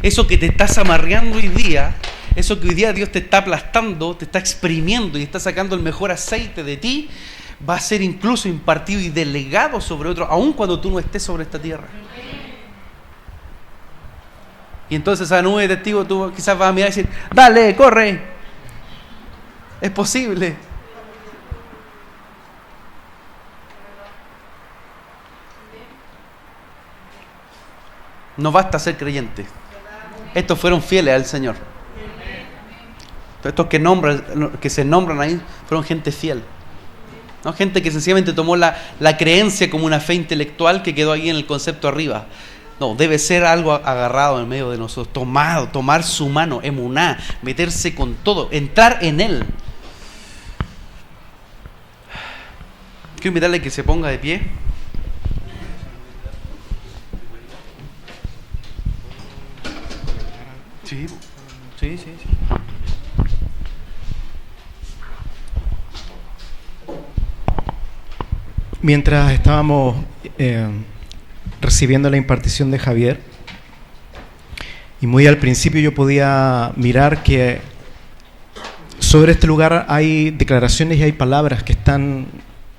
Eso que te estás amarreando hoy día, eso que hoy día Dios te está aplastando, te está exprimiendo y está sacando el mejor aceite de ti, va a ser incluso impartido y delegado sobre otro, aun cuando tú no estés sobre esta tierra. Y entonces esa nube de testigos tú quizás vas a mirar y decir, dale, corre, es posible. No basta ser creyente. Estos fueron fieles al Señor. Estos que se nombran ahí fueron gente fiel. No gente que sencillamente tomó la creencia como una fe intelectual que quedó ahí en el concepto arriba. No, debe ser algo agarrado en medio de nosotros, tomar su mano, emuná, meterse con todo, entrar en Él. Quiero invitarle a que se ponga de pie. Sí. Mientras estábamos recibiendo la impartición de Javier, y muy al principio yo podía mirar que sobre este lugar hay declaraciones y hay palabras que están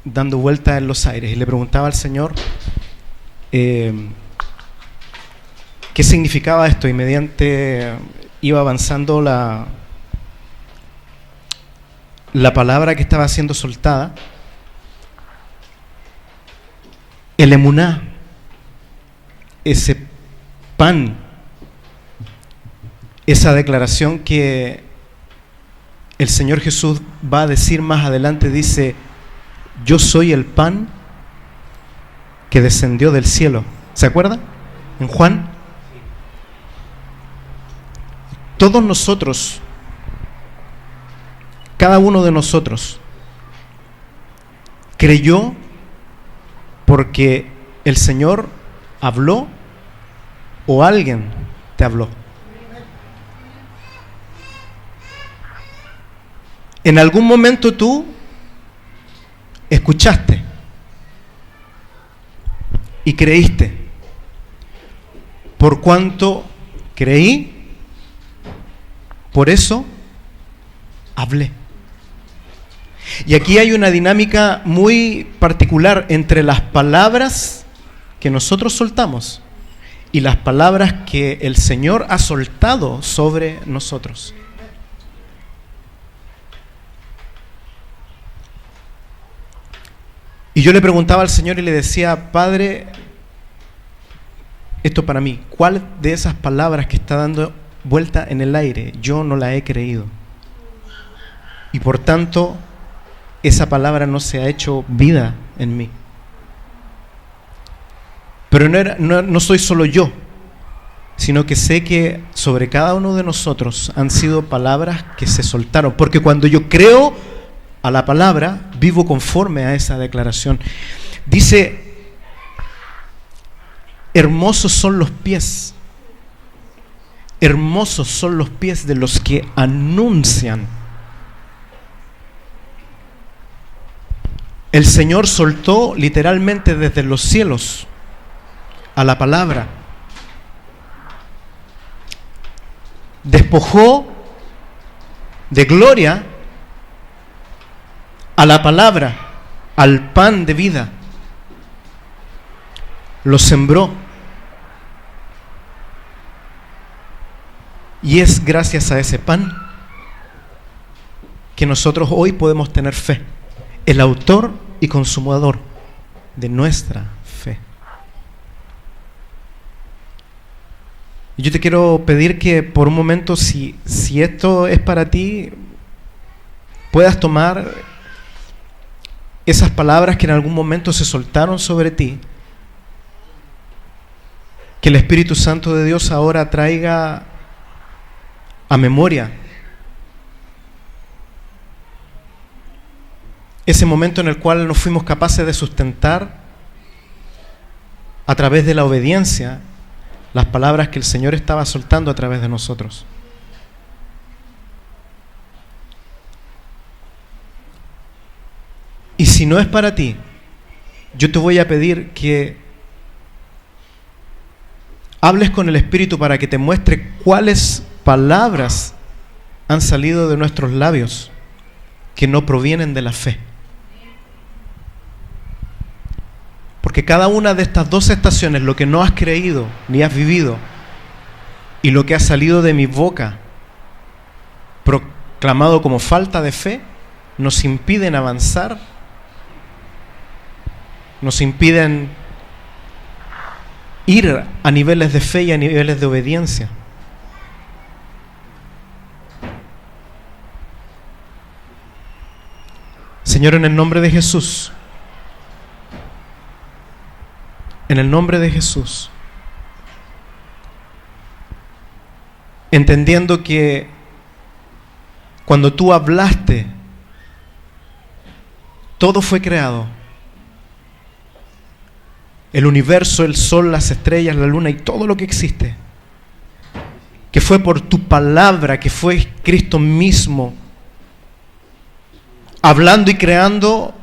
dando vueltas en los aires, y le preguntaba al Señor qué significaba esto, y mediante iba avanzando la palabra que estaba siendo soltada, el emuná, ese pan, esa declaración que el Señor Jesús va a decir más adelante, dice, yo soy el pan que descendió del cielo. ¿Se acuerdan? En Juan. Todos nosotros, cada uno de nosotros, creyó porque el Señor habló o alguien te habló. En algún momento tú escuchaste y creíste. Por cuanto creí, por eso hablé. Y aquí hay una dinámica muy particular entre las palabras que nosotros soltamos y las palabras que el Señor ha soltado sobre nosotros. Y yo le preguntaba al Señor y le decía: Padre, esto para mí, ¿cuál de esas palabras que está dando vuelta en el aire yo no la he creído? Y por tanto, esa palabra no se ha hecho vida en mí. Pero no soy solo yo, sino que sé que sobre cada uno de nosotros han sido palabras que se soltaron. Porque cuando yo creo a la palabra, vivo conforme a esa declaración. Dice: hermosos son los pies. Hermosos son los pies de los que anuncian. El Señor soltó literalmente desde los cielos a la palabra. Despojó de gloria a la palabra, al pan de vida. Lo sembró. Y es gracias a ese pan que nosotros hoy podemos tener fe. El autor y consumador de nuestra fe. Y yo te quiero pedir que por un momento, si esto es para ti, puedas tomar esas palabras que en algún momento se soltaron sobre ti, que el Espíritu Santo de Dios ahora traiga a memoria ese momento en el cual nos fuimos capaces de sustentar a través de la obediencia las palabras que el Señor estaba soltando a través de nosotros. Y si no es para ti, yo te voy a pedir que hables con el Espíritu para que te muestre cuáles palabras han salido de nuestros labios que no provienen de la fe. Porque cada una de estas dos estaciones, lo que no has creído ni has vivido y lo que ha salido de mi boca proclamado como falta de fe, nos impiden avanzar, nos impiden ir a niveles de fe y a niveles de obediencia. Señor, en el nombre de Jesús, en el nombre de Jesús, entendiendo que cuando tú hablaste, todo fue creado. El universo, el sol, las estrellas, la luna y todo lo que existe. Que fue por tu palabra, que fue Cristo mismo, hablando y creando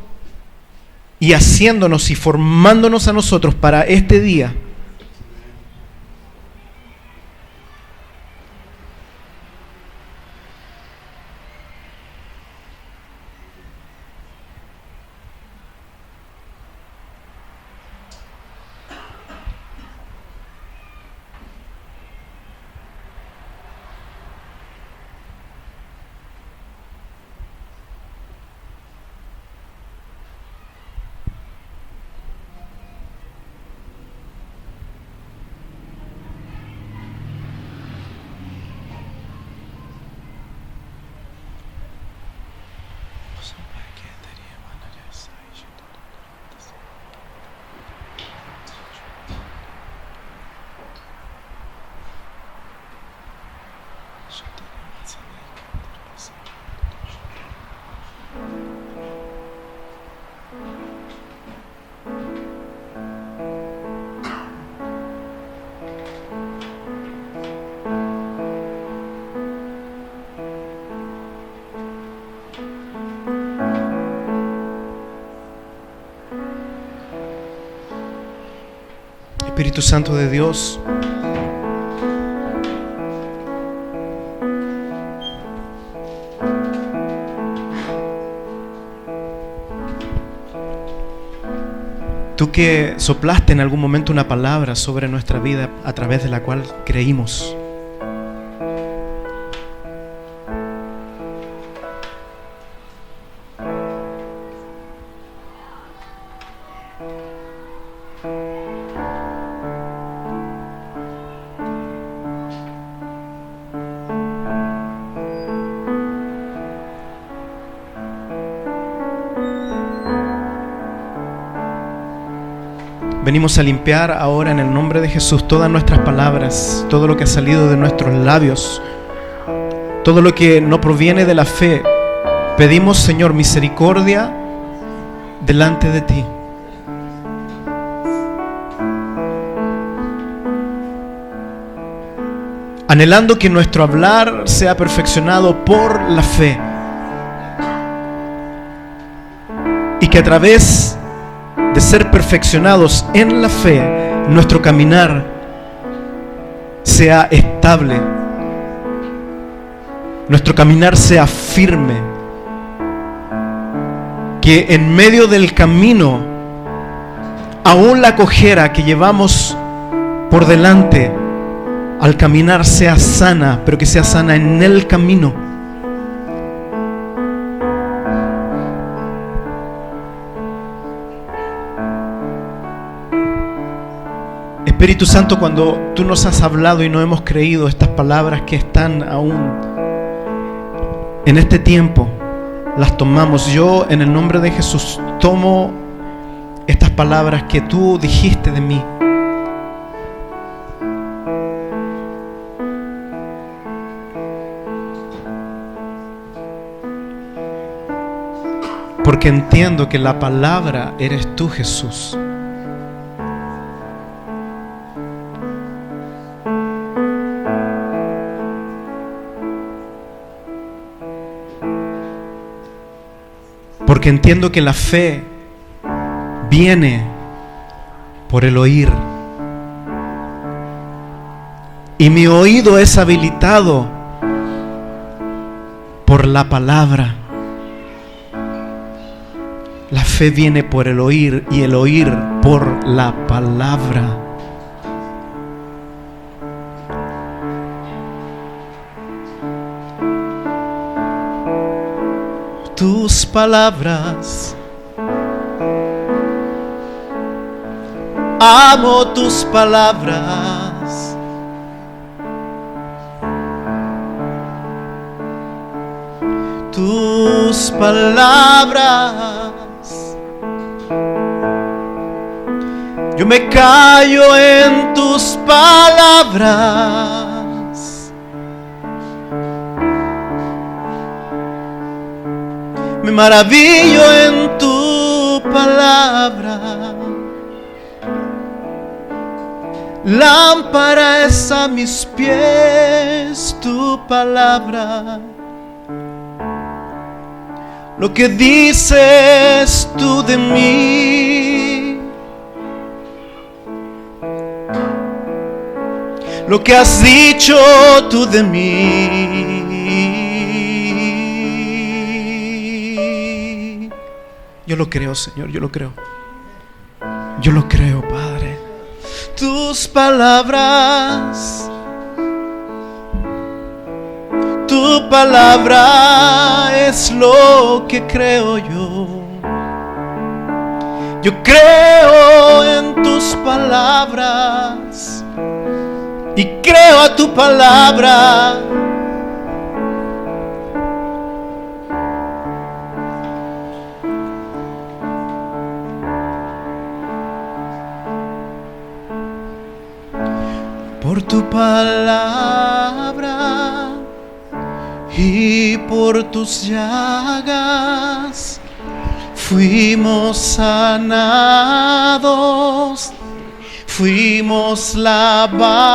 y haciéndonos y formándonos a nosotros para este día. Espíritu Santo de Dios, tú que soplaste en algún momento una palabra sobre nuestra vida a través de la cual creímos. Venimos a limpiar ahora en el nombre de Jesús todas nuestras palabras, todo lo que ha salido de nuestros labios, todo lo que no proviene de la fe. Pedimos, Señor, misericordia delante de ti. Anhelando que nuestro hablar sea perfeccionado por la fe. Y que a través de ser perfeccionados en la fe, nuestro caminar sea estable, nuestro caminar sea firme, que en medio del camino, aún la cojera que llevamos por delante al caminar sea sana, pero que sea sana en el camino. Espíritu Santo, cuando tú nos has hablado y no hemos creído estas palabras que están aún en este tiempo, las tomamos. Yo, en el nombre de Jesús, tomo estas palabras que tú dijiste de mí. Porque entiendo que la palabra eres tú, Jesús. Porque entiendo que la fe viene por el oír. Y mi oído es habilitado por la palabra. La fe viene por el oír y el oír por la palabra. Tus palabras, amo tus palabras. Tus palabras, yo me callo en tus palabras. Me maravillo en tu palabra. Lámpara es a mis pies tu palabra. Lo que dices tú de mí, lo que has dicho tú de mí. Yo lo creo, Señor, yo lo creo. Yo lo creo, Padre. Tus palabras, tu palabra es lo que creo yo. Yo creo en tus palabras y creo a tu palabra. Por tu palabra y por tus llagas fuimos sanados, fuimos lavados.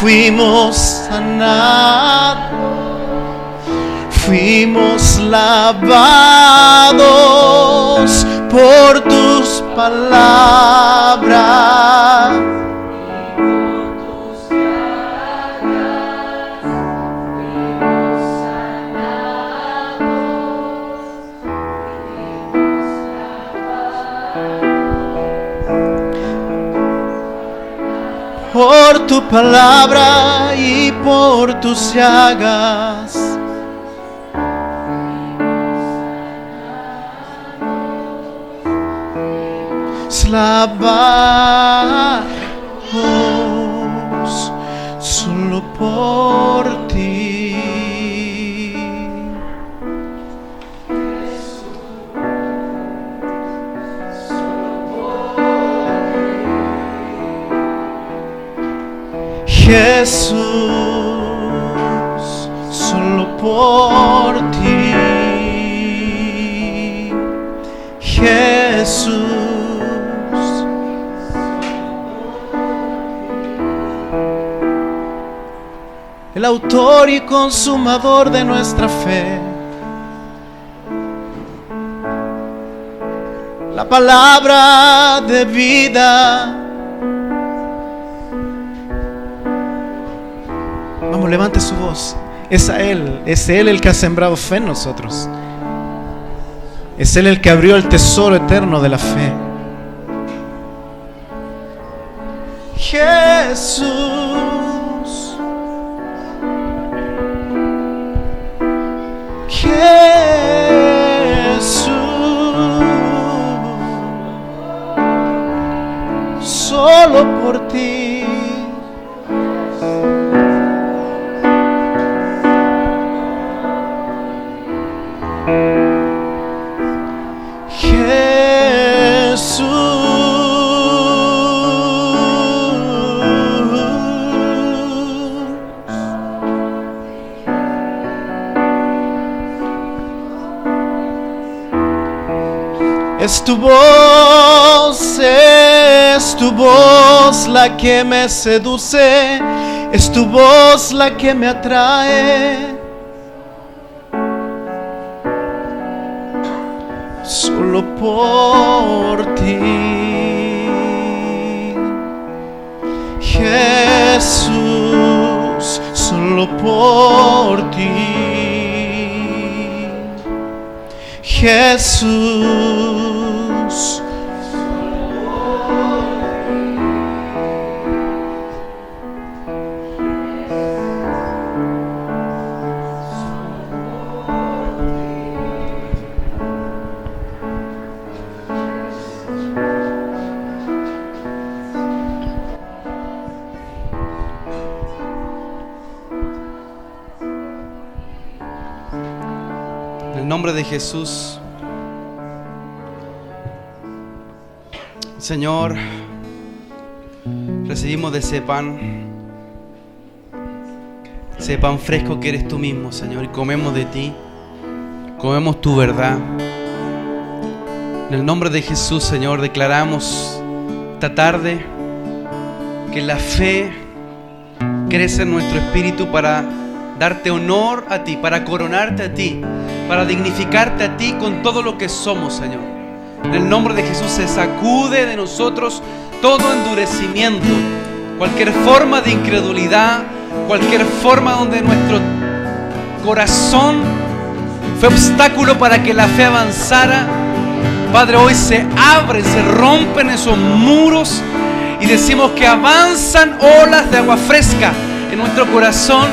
Fuimos sanados, fuimos lavados por tus palabras. Por tu palabra y por tus llagas. Lavados, solo solo por ti. Jesús, solo por ti. Jesús, el autor y consumador de nuestra fe, la palabra de vida. Vamos, levante su voz. Es Él el que ha sembrado fe en nosotros. Es Él el que abrió el tesoro eterno de la fe. Jesús, Jesús, solo por ti. Es tu voz la que me seduce, es tu voz la que me atrae. Solo por ti, Jesús, solo por ti, Jesús. En el nombre de Jesús, Señor, recibimos de ese pan fresco que eres tú mismo, Señor, y comemos de ti, comemos tu verdad. En el nombre de Jesús, Señor, declaramos esta tarde que la fe crece en nuestro espíritu para darte honor a ti, para coronarte a ti, para dignificarte a ti con todo lo que somos, Señor. En el nombre de Jesús se sacude de nosotros todo endurecimiento, cualquier forma de incredulidad, cualquier forma donde nuestro corazón fue obstáculo para que la fe avanzara. Padre, hoy se abren, se rompen esos muros y decimos que avanzan olas de agua fresca en nuestro corazón,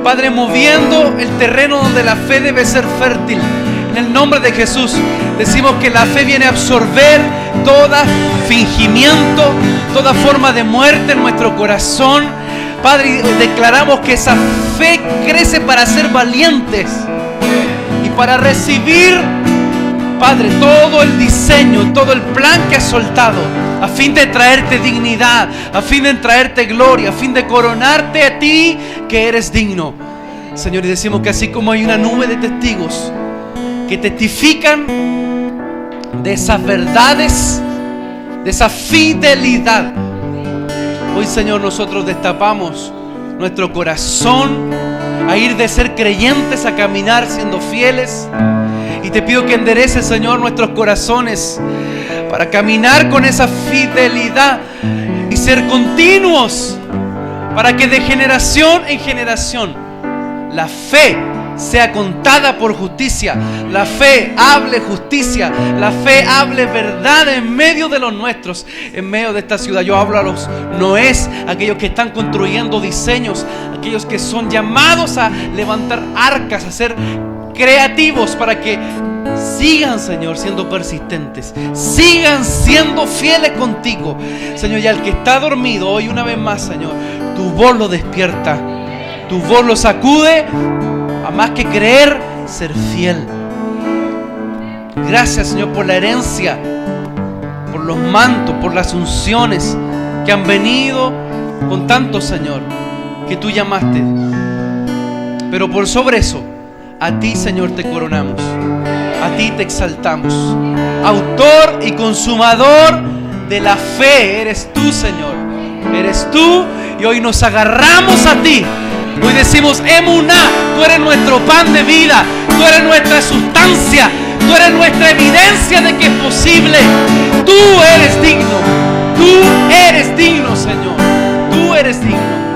Padre, moviendo el terreno donde la fe debe ser fértil. En el nombre de Jesús decimos que la fe viene a absorber todo fingimiento, toda forma de muerte en nuestro corazón. Padre, declaramos que esa fe crece para ser valientes y para recibir, Padre, todo el diseño, todo el plan que has soltado a fin de traerte dignidad, a fin de traerte gloria, a fin de coronarte a ti que eres digno. Señor, y decimos que así como hay una nube de testigos que testifican de esas verdades, de esa fidelidad, hoy, Señor, nosotros destapamos nuestro corazón a ir de ser creyentes a caminar siendo fieles. Y te pido que endereces, Señor, nuestros corazones para caminar con esa fidelidad y ser continuos, para que de generación en generación la fe sea contada por justicia, la fe hable justicia, la fe hable verdad en medio de los nuestros, en medio de esta ciudad. Yo hablo a los Noés, aquellos que están construyendo diseños, aquellos que son llamados a levantar arcas, a ser creativos para que sigan, Señor, siendo persistentes, sigan siendo fieles contigo, Señor. Y al que está dormido hoy, una vez más, Señor, tu voz lo despierta, tu voz lo sacude, a más que creer, ser fiel. Gracias, Señor, por la herencia, por los mantos, por las unciones que han venido con tanto, Señor, que tú llamaste. Pero por sobre eso, a ti, Señor, te coronamos, a ti te exaltamos. Autor y consumador de la fe eres tú, Señor. Eres tú, y hoy nos agarramos a ti. Hoy decimos, Emuná, tú eres nuestro pan de vida, tú eres nuestra sustancia, tú eres nuestra evidencia de que es posible. Tú eres digno, Señor, tú eres digno.